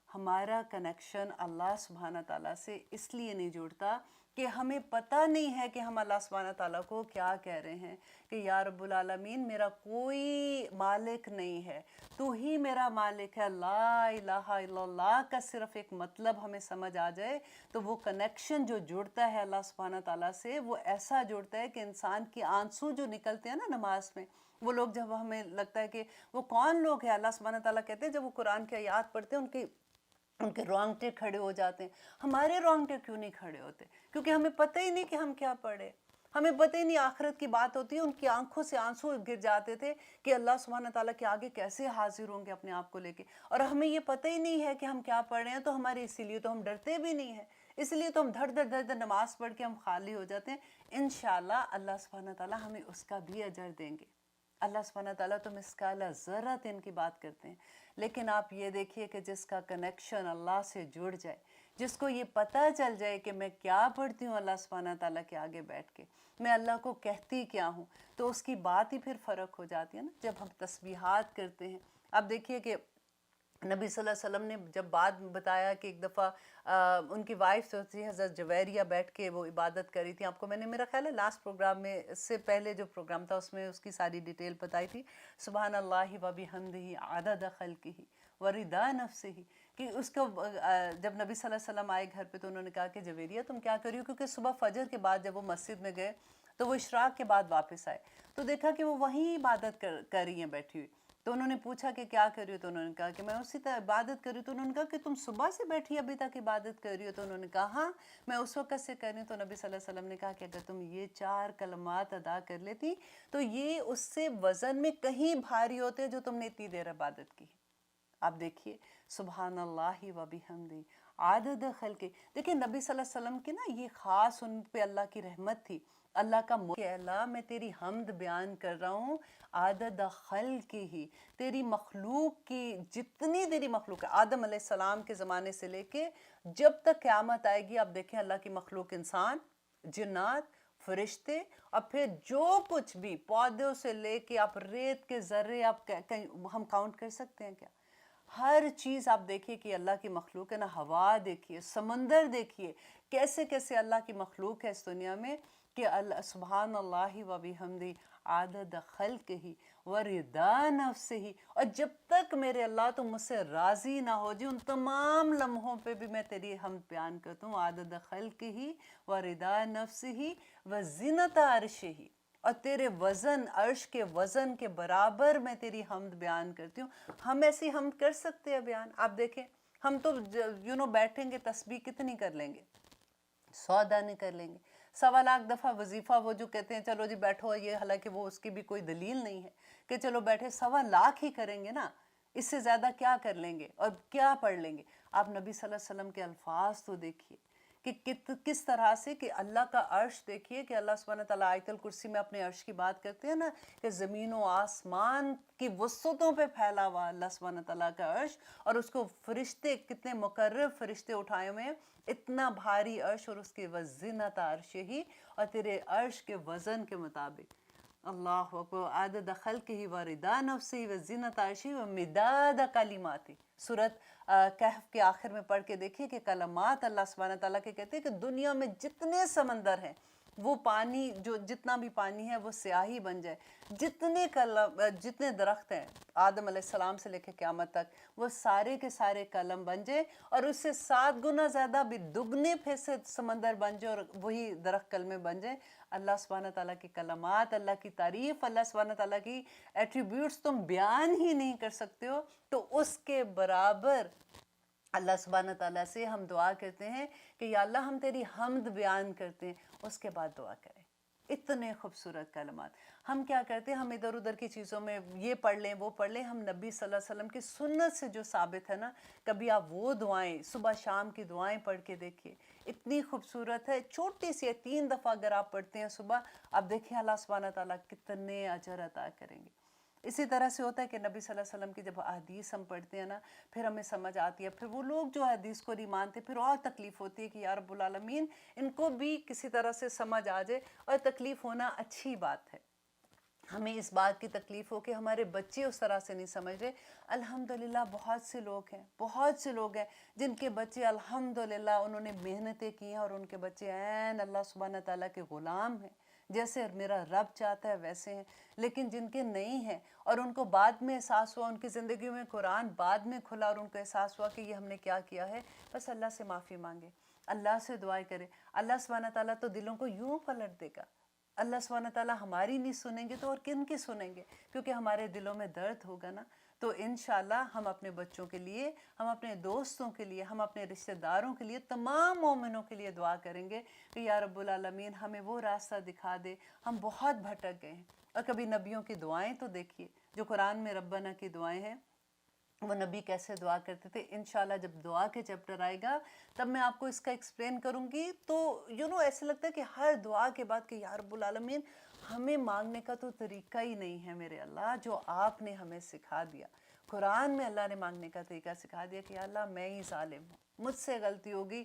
S1: ہمارا کنیکشن اللہ سبحانہ تعالیٰ سے اس لیے نہیں جڑتا کہ ہمیں پتہ نہیں ہے کہ ہم اللہ سبحانہ تعالیٰ کو کیا کہہ رہے ہیں کہ یا رب العالمین میرا کوئی مالک نہیں ہے، تو ہی میرا مالک ہے۔ لا الہ الا اللہ کا صرف ایک مطلب ہمیں سمجھ آ جائے تو وہ کنیکشن جو جڑتا ہے اللہ سبحانہ تعالیٰ سے، وہ ایسا جڑتا ہے کہ انسان کی آنسو جو نکلتے ہیں نا نماز میں، وہ لوگ جب ہمیں لگتا ہے کہ وہ کون لوگ ہیں، اللہ سبحانہ تعالیٰ کہتے ہیں جب وہ قرآن کی آیات پڑھتے ہیں ان کے رونگٹے کھڑے ہو جاتے ہیں۔ ہمارے رونگٹے کیوں نہیں کھڑے ہوتے؟ کیونکہ ہمیں پتہ ہی نہیں کہ ہم کیا پڑھے، ہمیں پتہ ہی نہیں آخرت کی بات ہوتی ہے۔ ان کی آنکھوں سے آنسو گر جاتے تھے کہ اللہ سبحانہ تعالیٰ کے آگے کیسے حاضر ہوں گے اپنے آپ کو لے کے، اور ہمیں یہ پتہ ہی نہیں ہے کہ ہم کیا پڑھ رہے ہیں، تو ہمارے اسی لیے تو ہم ڈرتے بھی نہیں ہیں، اس لیے تو ہم دھڑ دھڑ نماز پڑھ کے ہم خالی ہو جاتے ہیں۔ انشاءاللہ اللہ سبحانہ تعالیٰ ہمیں اس کا بھی اجر دیں گے۔ اللہ سبحانہ تعالیٰ تو مثقال ذرۃ ان کی بات کرتے ہیں، لیکن آپ یہ دیکھیے کہ جس کا کنیکشن اللہ سے جڑ جائے، جس کو یہ پتہ چل جائے کہ میں کیا پڑھتی ہوں اللہ سبحانہ تعالیٰ کے آگے بیٹھ کے، میں اللہ کو کہتی کیا ہوں، تو اس کی بات ہی پھر فرق ہو جاتی ہے نا۔ جب ہم تسبیحات کرتے ہیں، اب دیکھیے کہ نبی صلی اللہ علیہ وسلم نے جب بعد بتایا کہ ایک دفعہ ان کی وائف جو تھی حضرت جویریہ بیٹھ کے وہ عبادت کری تھی، آپ کو میں نے میرا خیال ہے لاسٹ پروگرام میں، اس سے پہلے جو پروگرام تھا اس میں اس کی ساری ڈیٹیل بتائی تھی، سبحان اللہ و بحمدہ عدد خلقہ ورضا نفسہ، کہ اس کو جب نبی صلی اللہ علیہ وسلم آئے گھر پہ تو انہوں نے کہا کہ جویریہ تم کیا کر رہی ہو، کیونکہ صبح فجر کے بعد جب وہ مسجد میں گئے تو وہ اشراق کے بعد واپس آئے تو دیکھا کہ وہ وہیں عبادت کر رہی ہیں بیٹھی ہوئی، تو انہوں نے پوچھا کہ کیا کر رہی ہو، تو انہوں نے کہا کہ میں اسی طرح عبادت کر رہی ہوں، تو انہوں نے کہا کہ تم صبح سے بیٹھی ابھی تک عبادت کر رہی ہو، تو انہوں نے کہا ہاں میں اس وقت سے کر رہی ہوں، تو نبی صلی اللہ علیہ وسلم نے کہا کہ اگر تم یہ 4 کلمات ادا کر لیتی تو یہ اس سے وزن میں کہیں بھاری ہوتے جو تم نے اتنی دیر عبادت کی۔ آپ دیکھیے سبحان اللہ و بحمدہ عدد خلقہ، دیکھیں نبی صلی اللہ علیہ وسلم کی نا یہ خاص ان پہ اللہ کی رحمت تھی، اللہ کا کہ اللہ میں تیری حمد بیان کر رہا ہوں عدد خلقہ ہی، تیری مخلوق کی جتنی تیری مخلوق ہے، آدم علیہ السلام کے زمانے سے لے کے جب تک قیامت آئے گی، آپ دیکھیں اللہ کی مخلوق، انسان، جنات، فرشتے، اور پھر جو کچھ بھی پودوں سے لے کے آپ ریت کے ذرے آپ ہم کاؤنٹ کر سکتے ہیں کیا؟ ہر چیز آپ دیکھیے کہ اللہ کی مخلوق ہے نا، ہوا دیکھیے، سمندر دیکھیے، کیسے کیسے اللہ کی مخلوق ہے اس دنیا میں، کہ اللہ سبحان اللہ و بحمدہ عدد خلقہ ورضا نفسہ، اور جب تک میرے اللہ تم مجھ سے راضی نہ ہو جی، ان تمام لمحوں پہ بھی میں تیری حمد بیان کرتا ہوں، عدد خلقہ ورضا نفسہ وزنت عرشہ، اور تیرے وزن، عرش کے وزن کے برابر میں تیری حمد بیان کرتی ہوں۔ ہم ایسی حمد کر سکتے ہیں بیان؟ آپ دیکھیں ہم تو بیٹھیں گے تسبیح کتنی کر لیں گے؟ 100 دانے کر لیں گے، 1.25 دفعہ وظیفہ وہ جو کہتے ہیں چلو جی بیٹھو، یہ حالانکہ وہ اس کی بھی کوئی دلیل نہیں ہے کہ چلو بیٹھے، 1.25 ہی کریں گے نا، اس سے زیادہ کیا کر لیں گے اور کیا پڑھ لیں گے؟ آپ نبی صلی اللہ علیہ وسلم کے الفاظ تو دیکھیے کہ کس طرح سے کہ اللہ کا عرش دیکھیے کہ اللہ سبحانہ تعالیٰ آیت الکرسی میں اپنے عرش کی بات کرتے ہیں نا کہ زمین و آسمان کی وسعتوں پہ پھیلا ہوا اللہ سبحانہ تعالیٰ کا عرش، اور اس کو فرشتے کتنے مقرب فرشتے اٹھائے ہوئے ہیں، اتنا بھاری عرش، اور اس کے وزنت عرشہ ہی، اور تیرے عرش کے وزن کے مطابق۔ اللہ اکبر عدد خلقہ و رضا نفسی و زینت عرشی و مداد کلماتی. سورت کہف کے آخر میں پڑھ کے دیکھیے کہ کلمات اللہ سبحانہ تعالیٰ کے کہتے ہیں کہ دنیا میں جتنے سمندر ہیں وہ پانی، جو جتنا بھی پانی ہے وہ سیاہی بن جائے. جتنے درخت ہیں آدم علیہ السلام سے لے کے قیامت تک وہ سارے کے سارے قلم بن جائے، اور اس سے 7 گنا زیادہ بھی دگنے پھیسے سمندر بن جائے اور وہی درخت کلمے بن جائے. اللہ سبحانہ تعالیٰ کی کلمات، اللہ کی تعریف، اللہ سبحانہ تعالیٰ کی ایٹریبیوٹس تم بیان ہی نہیں کر سکتے ہو، تو اس کے برابر اللہ سبحانہ تعالیٰ سے ہم دعا کرتے ہیں کہ یا اللہ ہم تیری حمد بیان کرتے ہیں، اس کے بعد دعا کریں. اتنے خوبصورت کلمات. ہم کیا کرتے ہیں، ہم ادھر ادھر کی چیزوں میں یہ پڑھ لیں وہ پڑھ لیں. ہم نبی صلی اللہ علیہ وسلم کی سنت سے جو ثابت ہے نا، کبھی آپ وہ دعائیں صبح شام کی دعائیں پڑھ کے دیکھیے، اتنی خوبصورت ہے. چھوٹی سی ہے، 3 دفعہ اگر آپ پڑھتے ہیں صبح، آپ دیکھیں اللہ سبحانہ تعالیٰ کتنے اجر عطا کریں گے. اسی طرح سے ہوتا ہے کہ نبی صلی اللہ علیہ وسلم کی جب احادیث ہم پڑھتے ہیں نا، پھر ہمیں سمجھ آتی ہے. پھر وہ لوگ جو حدیث کو نہیں مانتے، پھر اور تکلیف ہوتی ہے کہ یا رب العالمین ان کو بھی کسی طرح سے سمجھ آ جائے. اور تکلیف ہونا اچھی بات ہے. ہمیں اس بات کی تکلیف ہو کہ ہمارے بچے اس طرح سے نہیں سمجھ رہے. الحمدللہ بہت سے لوگ ہیں جن کے بچے الحمدللہ انہوں نے محنتیں کی ہیں، اور ان کے بچے عین اللہ سبحانہ تعالیٰ کے غلام ہیں، جیسے میرا رب چاہتا ہے ویسے ہیں. لیکن جن کے نہیں ہیں اور ان کو بعد میں احساس ہوا، ان کی زندگی میں قرآن بعد میں کھلا اور ان کو احساس ہوا کہ یہ ہم نے کیا کیا ہے، بس اللہ سے معافی مانگے، اللہ سے دعائیں کرے. اللہ سبحانہ تعالیٰ تو دلوں کو یوں پلٹ دے گا. اللہ سبحانہ تعالیٰ ہماری نہیں سنیں گے تو اور کن کی سنیں گے، کیونکہ ہمارے دلوں میں درد ہوگا نا. تو انشاءاللہ ہم اپنے بچوں کے لیے، ہم اپنے دوستوں کے لیے، ہم اپنے رشتہ داروں کے لیے، تمام مومنوں کے لیے دعا کریں گے کہ یا رب العالمین ہمیں وہ راستہ دکھا دے. ہم بہت بھٹک گئے ہیں. اور کبھی نبیوں کی دعائیں تو دیکھیے، جو قرآن میں ربنا کی دعائیں ہیں، وہ نبی کیسے دعا کرتے تھے. انشاءاللہ جب دعا کے چیپٹر آئے گا تب میں آپ کو اس کا ایکسپلین کروں گی. تو ایسے لگتا ہے کہ ہر دعا کے بعد کہ یا رب العالمین ہمیں مانگنے کا تو طریقہ ہی نہیں ہے میرے اللہ، جو آپ نے ہمیں سکھا دیا. قرآن میں اللہ نے مانگنے کا طریقہ سکھا دیا کہ یا اللہ میں ہی ظالم ہوں، مجھ سے غلطی ہوگی.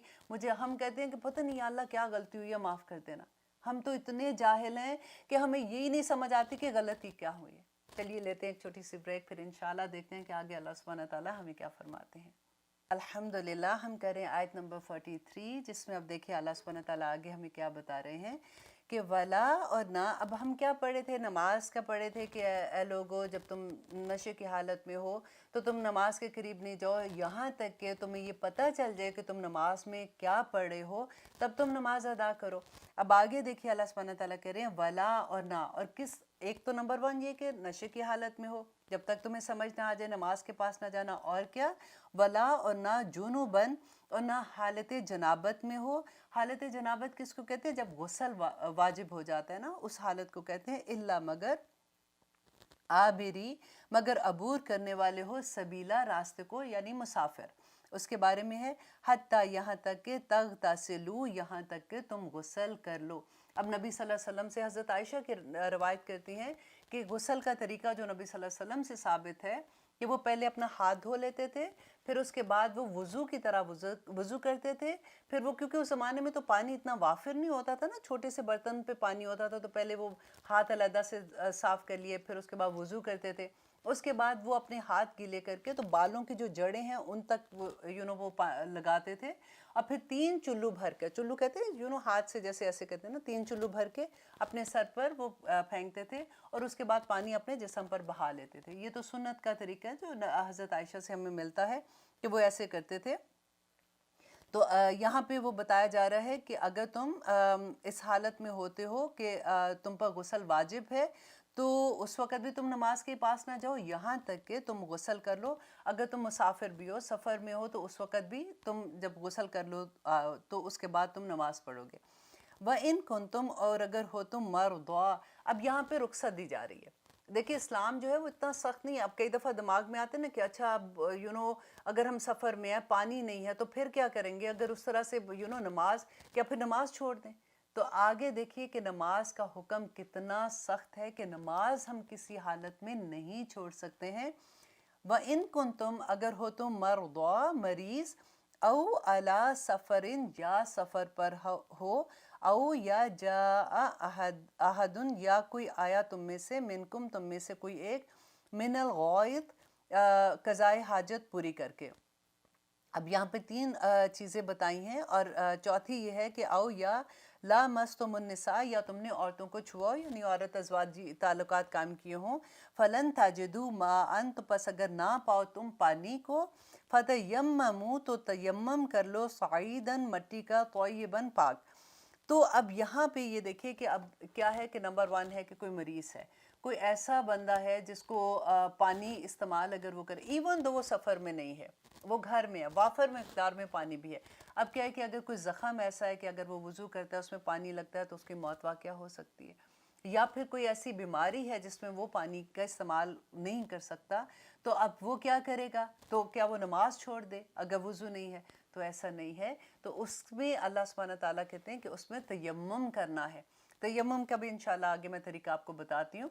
S1: ہم کہتے ہیں کہ پتہ نہیں یا اللہ کیا غلطی ہوئی ہے، معاف کر دینا. ہم تو اتنے جاہل ہیں کہ ہمیں یہی نہیں سمجھ آتی کہ غلطی کیا ہوئی ہے. چلیے لیتے ہیں ایک چھوٹی سی بریک، پھر انشاءاللہ دیکھتے ہیں کہ آگے اللہ سبحانہ تعالیٰ ہمیں کیا فرماتے ہیں. الحمدللہ ہم کریں آیت نمبر 43، جس میں اب دیکھیں اللہ سبحانہ تعالیٰ آگے ہمیں کیا بتا رہے ہیں کہ ولا اور نہ. اب ہم کیا پڑھے تھے، نماز کا پڑھے تھے کہ اے لوگو جب تم نشے کی حالت میں ہو تو تم نماز کے قریب نہیں جاؤ یہاں تک کہ تمہیں یہ پتہ چل جائے کہ تم نماز میں کیا پڑھے ہو، تب تم نماز ادا کرو. اب آگے دیکھیے اللہ سبحانہ تعالیٰ کہہ رہے ہیں ولا اور نہ. اور کس ایک تو نمبر 1 یہ کہ نشے کی حالت میں ہو، جب تک تمہیں سمجھ نہ آ جائے نماز کے پاس نہ جانا. اور کیا، ولا اور نہ جنوبن، اور نہ حالت جنابت میں ہو. حالت جنابت کس کو کہتے ہیں؟ جب غسل واجب ہو جاتا ہے نا، اس حالت کو کہتے ہیں. الا مگر آبری، مگر عبور کرنے والے ہو، سبیلا راستے کو، یعنی مسافر. اس کے بارے میں ہے حتیٰ یہاں تک کہ تغتسلوا، یہاں تک کہ تم غسل کر لو. اب نبی صلی اللہ علیہ وسلم سے حضرت عائشہ کی روایت کرتی ہیں کہ غسل کا طریقہ جو نبی صلی اللہ علیہ وسلم سے ثابت ہے کہ وہ پہلے اپنا ہاتھ دھو لیتے تھے، پھر اس کے بعد وہ وضو کی طرح وضو کرتے تھے. پھر وہ کیونکہ اس زمانے میں تو پانی اتنا وافر نہیں ہوتا تھا نا، چھوٹے سے برتن پہ پانی ہوتا تھا، تو پہلے وہ ہاتھ علیحدہ سے صاف کر لیے، پھر اس کے بعد وضو کرتے تھے. اس کے بعد وہ اپنے ہاتھ گیلے کر کے تو بالوں کی جو جڑیں ہیں ان تک وہ وہ لگاتے تھے. اور پھر 3 چلو بھر کے، چلو کہتے ہیں ہاتھ سے جیسے ایسے کہتے ہیں نا، 3 چلو بھر کے اپنے سر پر وہ پھینکتے تھے، اور اس کے بعد پانی اپنے جسم پر بہا لیتے تھے. یہ تو سنت کا طریقہ ہے جو حضرت عائشہ سے ہمیں ملتا ہے کہ وہ ایسے کرتے تھے. تو یہاں پہ وہ بتایا جا رہا ہے کہ اگر تم اس حالت میں ہوتے ہو کہ تم پر غسل واجب ہے تو اس وقت بھی تم نماز کے پاس نہ جاؤ یہاں تک کہ تم غسل کر لو. اگر تم مسافر بھی ہو، سفر میں ہو، تو اس وقت بھی تم جب غسل کر لو تو اس کے بعد تم نماز پڑھو گے. وَإِن كُنتُمْ، اور اگر ہو تم مرضى. اب یہاں پہ رخصت دی جا رہی ہے. دیکھیں اسلام جو ہے وہ اتنا سخت نہیں ہے. اب کئی دفعہ دماغ میں آتے نا کہ اچھا اب اگر ہم سفر میں ہیں، پانی نہیں ہے تو پھر کیا کریں گے، اگر اس طرح سے نماز، کیا پھر نماز چھوڑ دیں؟ تو آگے دیکھیے کہ نماز کا حکم کتنا سخت ہے کہ نماز ہم کسی حالت میں نہیں چھوڑ سکتے ہیں. وَإِن كُنتُمْ، اگر ہو تم مرضى، مریض، او علی سفرن، یا سفر پر ہو، او یا جا احدن یا کوئی آیا تم میں سے، منکم تم میں سے کوئی ایک، من الغائط قضائے حاجت پوری کر کے۔ اب یہاں پہ تین چیزیں بتائی ہیں، اور چوتھی یہ ہے کہ او یا لا مستم النساء، یا تم نے عورتوں کو چھوا، یعنی عورت ازواجی تعلقات قائم کیے ہوں، فلن تجدوا ماء، تو پس اگر نہ پاؤ تم پانی کو، فتیمموا، تو تیمم کر لو، صعیداً مٹی کا، طیباً پاک۔ تو اب یہاں پہ یہ دیکھیے کہ اب کیا ہے کہ نمبر 1 ہے کہ کوئی مریض ہے، کوئی ایسا بندہ ہے جس کو پانی استعمال اگر وہ کرے، ایون دو وہ سفر میں نہیں ہے، وہ گھر میں ہے، وافر مقدار میں پانی بھی ہے۔ اب کیا ہے کہ اگر کوئی زخم ایسا ہے کہ اگر وہ وضو کرتا ہے اس میں پانی لگتا ہے تو اس کی موت واقع ہو سکتی ہے، یا پھر کوئی ایسی بیماری ہے جس میں وہ پانی کا استعمال نہیں کر سکتا، تو اب وہ کیا کرے گا؟ تو کیا وہ نماز چھوڑ دے اگر وضو نہیں ہے؟ تو ایسا نہیں ہے، تو اس میں اللہ سبحانہ تعالیٰ کہتے ہیں کہ اس میں تیمم کرنا ہے۔ تیمم کا بھی انشاءاللہ آگے میں طریقہ آپ کو بتاتی ہوں۔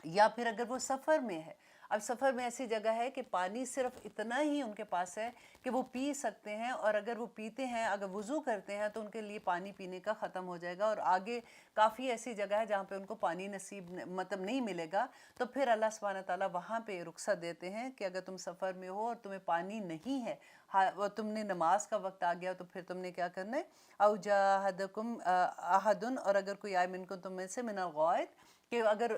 S1: یا پھر اگر وہ سفر میں ہے، اب سفر میں ایسی جگہ ہے کہ پانی صرف اتنا ہی ان کے پاس ہے کہ وہ پی سکتے ہیں، اور اگر وہ پیتے ہیں، اگر وضو کرتے ہیں تو ان کے لیے پانی پینے کا ختم ہو جائے گا، اور آگے کافی ایسی جگہ ہے جہاں پہ ان کو پانی نصیب مطلب نہیں ملے گا، تو پھر اللہ سبحانہ تعالیٰ وہاں پہ رخصت دیتے ہیں کہ اگر تم سفر میں ہو اور تمہیں پانی نہیں ہے، اور تم نے نماز کا وقت آ گیا، تو پھر تم نے کیا کرنا ہے؟ او جاہدکم احدن، اور اگر کوئی آئے منکم تم میں سے، من الغائط، کہ اگر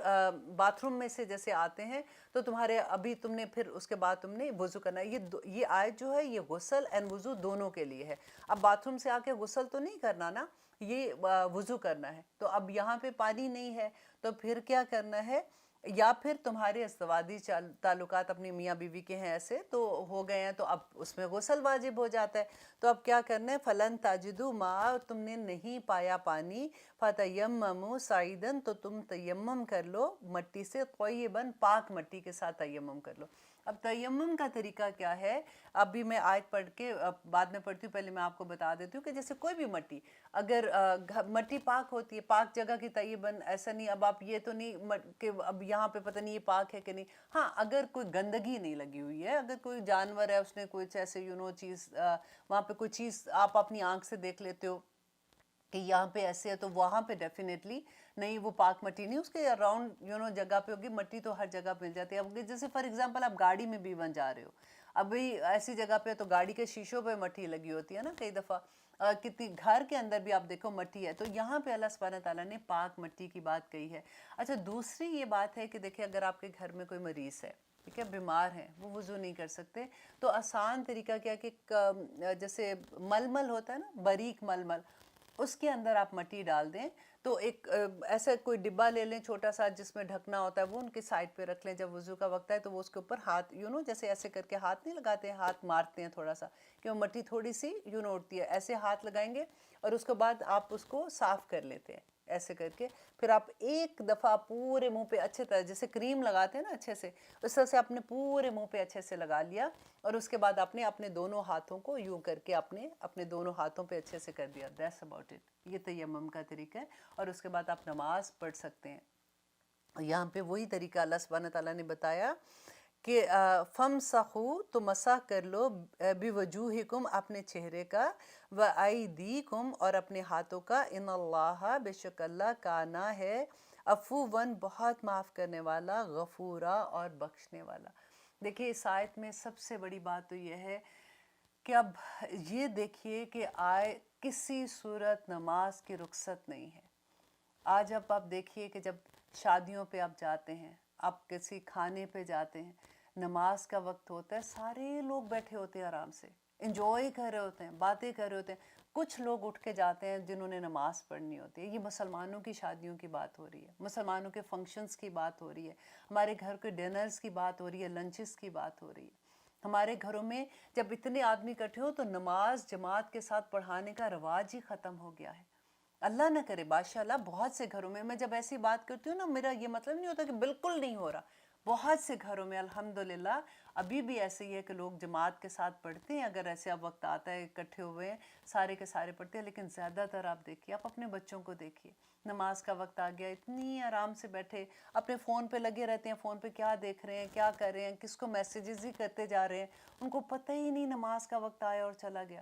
S1: باتھ روم میں سے جیسے آتے ہیں تو تمہارے ابھی تم نے پھر اس کے بعد تم نے وضو کرنا ہے۔ یہ آیت جو ہے یہ غسل اینڈ وضو دونوں کے لیے ہے۔ اب باتھ روم سے آ کے غسل تو نہیں کرنا نا، یہ وضو کرنا ہے، تو اب یہاں پہ پانی نہیں ہے تو پھر کیا کرنا ہے؟ یا پھر تمہارے ازدواجی تعلقات اپنی میاں بیوی کے ہیں ایسے تو ہو گئے ہیں، تو اب اس میں غسل واجب ہو جاتا ہے، تو اب کیا کرنا ہے؟ فلن تجدوا ماء، تم نے نہیں پایا پانی، فتیمموا صعیداً، تو تم تیمم کر لو مٹی سے، طیباً پاک مٹی کے ساتھ تیمم کر لو۔ اب تیمم کا طریقہ کیا ہے؟ ابھی میں آیت پڑھ کے بعد میں پڑھتی ہوں، پہلے میں آپ کو بتا دیتی ہوں کہ جیسے کوئی بھی مٹی، اگر مٹی پاک ہوتی ہے، پاک جگہ کی طیباً، ایسا نہیں اب آپ یہ تو نہیں کہ اب یہاں پہ پتہ نہیں یہ پاک ہے کہ نہیں، ہاں اگر کوئی گندگی نہیں لگی ہوئی ہے، اگر کوئی جانور ہے اس نے کوئی ایسے چیز وہاں پہ کوئی چیز آپ اپنی آنکھ سے دیکھ لیتے ہو کہ یہاں پہ ایسے ہے، تو وہاں پہ ڈیفینیٹلی نہیں، وہ پاک مٹی نہیں، اس کے اراؤنڈ جگہ پہ ہوگی، مٹی تو ہر جگہ مل جاتی ہے۔ اب جیسے فار ایگزامپل آپ گاڑی میں بھی بن جا رہے ہو، ابھی ایسی جگہ پہ تو گاڑی کے شیشوں پہ مٹی لگی ہوتی ہے نا کئی دفعہ، کتنی گھر کے اندر بھی آپ دیکھو مٹی ہے، تو یہاں پہ اللہ سبحانہ تعالیٰ نے پاک مٹی کی بات کہی ہے۔ اچھا دوسری یہ بات ہے کہ دیکھیں اگر آپ کے گھر میں کوئی مریض ہے، ٹھیک ہے، بیمار ہیں، وہ وضو نہیں کر سکتے، تو آسان طریقہ کیا کہ جیسے ململ ہوتا ہے نا، باریک ململ، اس کے اندر آپ مٹی ڈال دیں، تو ایک ایسا کوئی ڈبہ لے لیں چھوٹا سا جس میں ڈھکنا ہوتا ہے، وہ ان کے سائڈ پہ رکھ لیں، جب وضو کا وقت ہے تو وہ اس کے اوپر ہاتھ جیسے ایسے کر کے ہاتھ نہیں لگاتے ہیں، ہاتھ مارتے ہیں تھوڑا سا کہ وہ مٹی تھوڑی سی اڑتی ہے، ایسے ہاتھ لگائیں گے، اور اس کے بعد آپ اس کو صاف کر لیتے ہیں ایسے کر کے، پھر آپ ایک دفعہ پورے منہ پہ اچھے طرح، جیسے کریم لگاتے ہیں نا اچھے سے، اس طرح سے اپنے پورے منہ پہ اچھے سے لگا لیا، اور اس کے بعد آپ نے اپنے دونوں ہاتھوں کو یوں کر کے اپنے دونوں ہاتھوں پہ اچھے سے کر دیا، دیٹس اباؤٹ اٹ، یہ تیمم کا طریقہ ہے، اور اس کے بعد آپ نماز پڑھ سکتے ہیں۔ یہاں پہ وہی طریقہ اللہ سبحانہ تعالیٰ نے بتایا کہ فَمْسَحُوا، تو مسح کر لو، بِوَجُوهِكُمْ، اپنے چہرے کا، وَأَيْدِيكُمْ، اور اپنے ہاتھوں کا، ان اللہ، بے شک اللہ، کانا ہے، عفواً، بہت معاف کرنے والا، غفورا، اور بخشنے والا۔ دیکھیے اس آیت میں سب سے بڑی بات تو یہ ہے کہ اب یہ دیکھیے کہ کسی صورت نماز کی رخصت نہیں ہے۔ آج اب آپ دیکھیے کہ جب شادیوں پہ آپ جاتے ہیں، آپ کسی کھانے پہ جاتے ہیں، نماز کا وقت ہوتا ہے، سارے لوگ بیٹھے ہوتے ہیں آرام سے، انجوائے کر رہے ہوتے ہیں، باتیں کر رہے ہوتے ہیں، کچھ لوگ اٹھ کے جاتے ہیں جنہوں نے نماز پڑھنی ہوتی ہے۔ یہ مسلمانوں کی شادیوں کی بات ہو رہی ہے، مسلمانوں کے فنکشنز کی بات ہو رہی ہے، ہمارے گھر کے ڈنرز کی بات ہو رہی ہے، لنچز کی بات ہو رہی ہے۔ ہمارے گھروں میں جب اتنے آدمی اکٹھے ہوں تو نماز جماعت کے ساتھ پڑھانے کا رواج ہی ختم ہو گیا ہے۔ اللہ نہ کرے، ماشاء اللہ بہت سے گھروں میں جب ایسی بات کرتی ہوں نا، میرا یہ مطلب نہیں ہوتا کہ بالکل نہیں ہو رہا، بہت سے گھروں میں الحمدللہ ابھی بھی ایسے ہی ہے کہ لوگ جماعت کے ساتھ پڑھتے ہیں، اگر ایسے اب وقت آتا ہے اکٹھے ہوئے ہیں سارے کے سارے پڑھتے ہیں، لیکن زیادہ تر آپ دیکھیے، آپ اپنے بچوں کو دیکھیے، نماز کا وقت آ گیا اتنی آرام سے بیٹھے اپنے فون پہ لگے رہتے ہیں، فون پہ کیا دیکھ رہے ہیں، کیا کر رہے ہیں، کس کو میسیجز ہی کرتے جا رہے ہیں، ان کو پتہ ہی نہیں نماز کا وقت آیا اور چلا گیا۔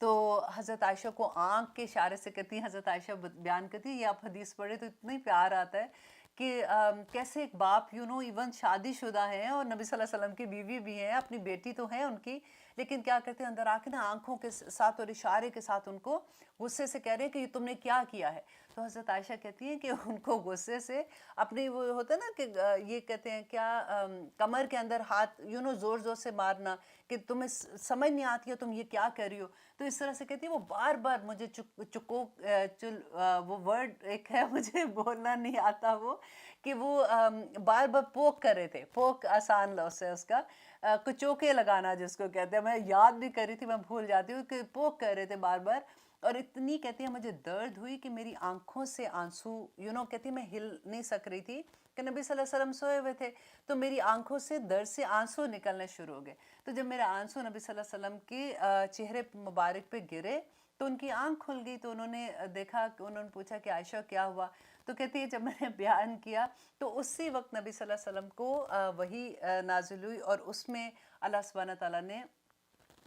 S1: تو حضرت عائشہ کو آنکھ کے اشارے سے کہتی ہیں، حضرت عائشہ بیان کرتی ہیں، یہ آپ حدیث پڑھے تو اتنی پیار آتا ہے کہ کیسے ایک باپ ایون شادی شدہ ہیں اور نبی صلی اللہ علیہ وسلم کی بیوی بھی ہیں، اپنی بیٹی تو ہیں ان کی، لیکن کیا کرتے ہیں اندر آ کے نا آنکھوں کے ساتھ اور اشارے کے ساتھ ان کو غصے سے کہہ رہے ہیں کہ یہ تم نے کیا کیا ہے. تو حضرت عائشہ کہتی ہیں کہ ان کو غصے سے اپنی وہ ہوتا ہے نا کہ یہ کہتے ہیں کیا کمر کے اندر ہاتھ زور زور سے مارنا کہ تمہیں سمجھ نہیں آتی ہے تم یہ کیا کر رہی ہو. تو اس طرح سے کہتی ہے وہ بار بار مجھے وہ ورڈ ایک ہے مجھے بولنا نہیں آتا، وہ کہ وہ بار بار پوک کر رہے تھے، پوک آسان لفظ ہے اس کا، کچوکے لگانا جس کو کہتے ہیں، میں یاد بھی کر رہی تھی میں بھول جاتی ہوں کہ پوک کر رہے تھے بار بار. اور اتنی کہتی ہے مجھے درد ہوئی کہ میری آنکھوں سے آنسو کہتی میں ہل نہیں سک رہی تھی کہ نبی صلی اللہ علیہ وسلم سوئے ہوئے تھے، تو میری آنکھوں سے درد سے آنسو نکلنے شروع ہو گئے. تو جب میرے آنسو نبی صلی اللہ علیہ وسلم کے چہرے مبارک پہ گرے تو ان کی آنکھ کھل گئی. تو انہوں نے دیکھا کہ انہوں نے پوچھا کہ عائشہ کیا ہوا؟ تو کہتی ہے جب میں نے بیان کیا تو اسی وقت نبی صلی اللہ علیہ وسلم کو وحی نازل ہوئی، اور اس میں اللہ سبحانہ تعالیٰ نے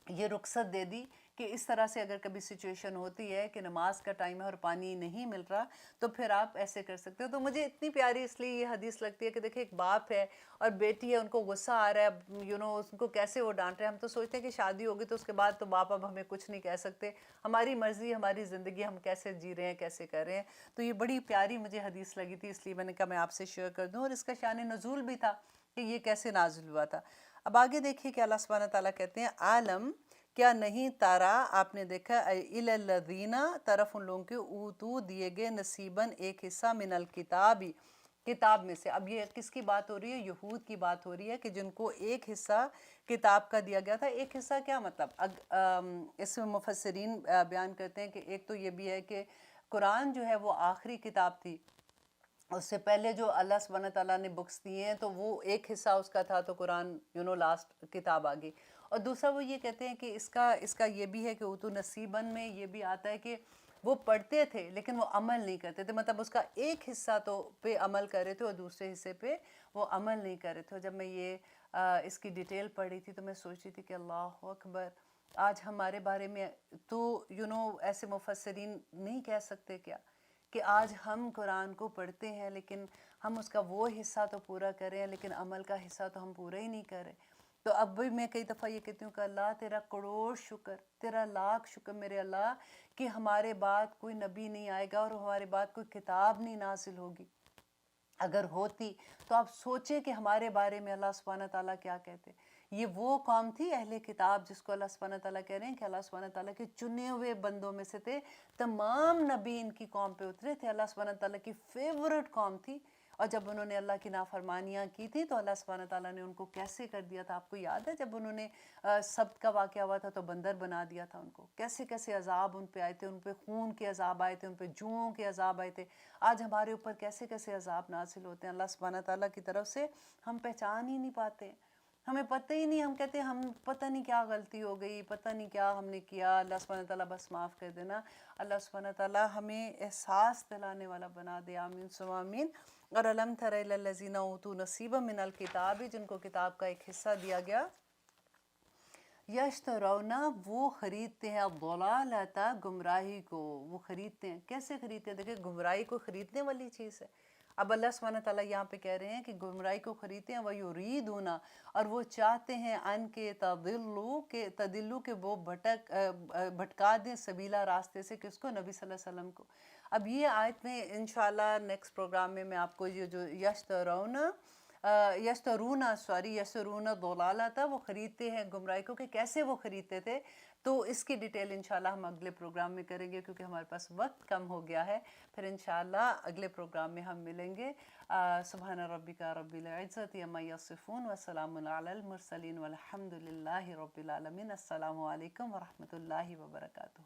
S1: یہ رخصت دے دی کہ اس طرح سے اگر کبھی سچویشن ہوتی ہے کہ نماز کا ٹائم ہے اور پانی نہیں مل رہا تو پھر آپ ایسے کر سکتے ہو. تو مجھے اتنی پیاری اس لیے یہ حدیث لگتی ہے کہ دیکھیں ایک باپ ہے اور بیٹی ہے، ان کو غصہ آ رہا ہے، ان کو کیسے وہ ڈانٹ رہے ہیں. ہم تو سوچتے ہیں کہ شادی ہوگی تو اس کے بعد تو باپ اب ہمیں کچھ نہیں کہہ سکتے، ہماری مرضی ہماری زندگی ہم کیسے جی رہے ہیں کیسے کر رہے ہیں. تو یہ بڑی پیاری مجھے حدیث لگی تھی، اس لیے میں نے کہا میں آپ سے شیئر کر دوں. اور اس کا شان نزول بھی تھا کہ یہ کیسے نازل ہوا تھا. اب آگے دیکھیے کہ اللہ سبحانہ تعالیٰ کہتے ہیں عالم کیا نہیں تارا آپ نے دیکھا الی الذین طرف ان لوگوں کے اوتو دیے گئے نصیباً ایک حصہ من الکتاب کتاب میں سے. اب یہ کس کی بات ہو رہی ہے؟ یہود کی بات ہو رہی ہے کہ جن کو ایک حصہ کتاب کا دیا گیا تھا. ایک حصہ کیا مطلب؟ اس میں مفسرین بیان کرتے ہیں کہ ایک تو یہ بھی ہے کہ قرآن جو ہے وہ آخری کتاب تھی، اس سے پہلے جو اللہ سبحانہ تعالیٰ نے بکس دیے ہیں تو وہ ایک حصہ اس کا تھا، تو قرآن لاسٹ کتاب آ گئی. اور دوسرا وہ یہ کہتے ہیں کہ اس کا یہ بھی ہے کہ اوتو نصیباً میں یہ بھی آتا ہے کہ وہ پڑھتے تھے لیکن وہ عمل نہیں کرتے تھے، مطلب اس کا ایک حصہ تو پہ عمل کر رہے تھے اور دوسرے حصے پہ وہ عمل نہیں کر رہے تھے. جب میں یہ اس کی ڈیٹیل پڑھی تھی تو میں سوچ رہی تھی کہ اللہ اکبر، آج ہمارے بارے میں تو ایسے مفسرین نہیں کہہ سکتے کیا کہ آج ہم قرآن کو پڑھتے ہیں لیکن ہم اس کا وہ حصہ تو پورا کر رہے ہیں لیکن عمل کا حصہ تو ہم پورا ہی نہیں کر رہے. تو اب بھی میں کئی دفعہ یہ کہتی ہوں کہ اللہ تیرا کروڑ شکر، تیرا لاکھ شکر میرے اللہ کہ ہمارے بعد کوئی نبی نہیں آئے گا اور ہمارے بعد کوئی کتاب نہیں نازل ہوگی. اگر ہوتی تو آپ سوچیں کہ ہمارے بارے میں اللہ سبحانہ تعالیٰ کیا کہتے. یہ وہ قوم تھی اہل کتاب جس کو اللہ سبحانہ تعالیٰ کہہ رہے ہیں کہ اللہ سبحانہ تعالیٰ کے چنے ہوئے بندوں میں سے تھے، تمام نبی ان کی قوم پہ اترے تھے، اللہ سبحانہ تعالیٰ کی فیورٹ قوم تھی. اور جب انہوں نے اللہ کی نافرمانیاں کی تھی تو اللہ سبحانہ تعالیٰ نے ان کو کیسے کر دیا تھا. آپ کو یاد ہے جب انہوں نے سبت کا واقعہ ہوا تھا تو بندر بنا دیا تھا ان کو، کیسے کیسے عذاب ان پہ آئے تھے، ان پہ خون کے عذاب آئے تھے، ان پہ جوؤں کے عذاب آئے تھے. آج ہمارے اوپر کیسے کیسے عذاب نازل ہوتے ہیں اللہ سبحانہ تعالیٰ کی طرف سے، ہم پہچان ہی نہیں پاتے، ہمیں پتہ ہی نہیں. ہم کہتے ہیں ہم پتہ نہیں کیا غلطی ہو گئی، پتہ نہیں کیا ہم نے کیا، اللہ سبحانہ تعالیٰ بس معاف کر دینا. اللہ سبحانہ تعالیٰ ہمیں احساس دلانے والا بنا دے، آمین ثم آمین. اور الم تر الی الذین اوتوا نصیبا من الکتاب، جن کو کتاب کا ایک حصہ دیا گیا، یشترون وہ خریدتے ہیں الضلالۃ گمراہی کو. وہ خریدتے ہیں، کیسے خریدتے ہیں؟ دیکھیں گمراہی کو خریدنے والی چیز ہے. اب اللہ سبحانہ تعالیٰ یہاں پہ کہہ رہے ہیں کہ گمراہی کو خریدتے ہیں، وَيُرِيدُونَ اور وہ چاہتے ہیں ان کے تدلو کے وہ بھٹکا دیں سبیلا راستے سے، کس کو؟ نبی صلی اللہ علیہ وسلم کو. اب یہ آیت میں انشاءاللہ نیکسٹ پروگرام میں آپ کو یہ جو یشترون ضلالۃ وہ خریدتے ہیں گمراہی کو، کہ کیسے وہ خریدتے تھے تو اس کی ڈیٹیل انشاءاللہ ہم اگلے پروگرام میں کریں گے کیونکہ ہمارے پاس وقت کم ہو گیا ہے. پھر انشاءاللہ اگلے پروگرام میں ہم ملیں گے. سبحان ربک رب العزت عما یصفون وسلام علی المرسلین والحمد للہ رب العالمین. السلام علیکم ورحمۃ اللہ وبرکاتہ.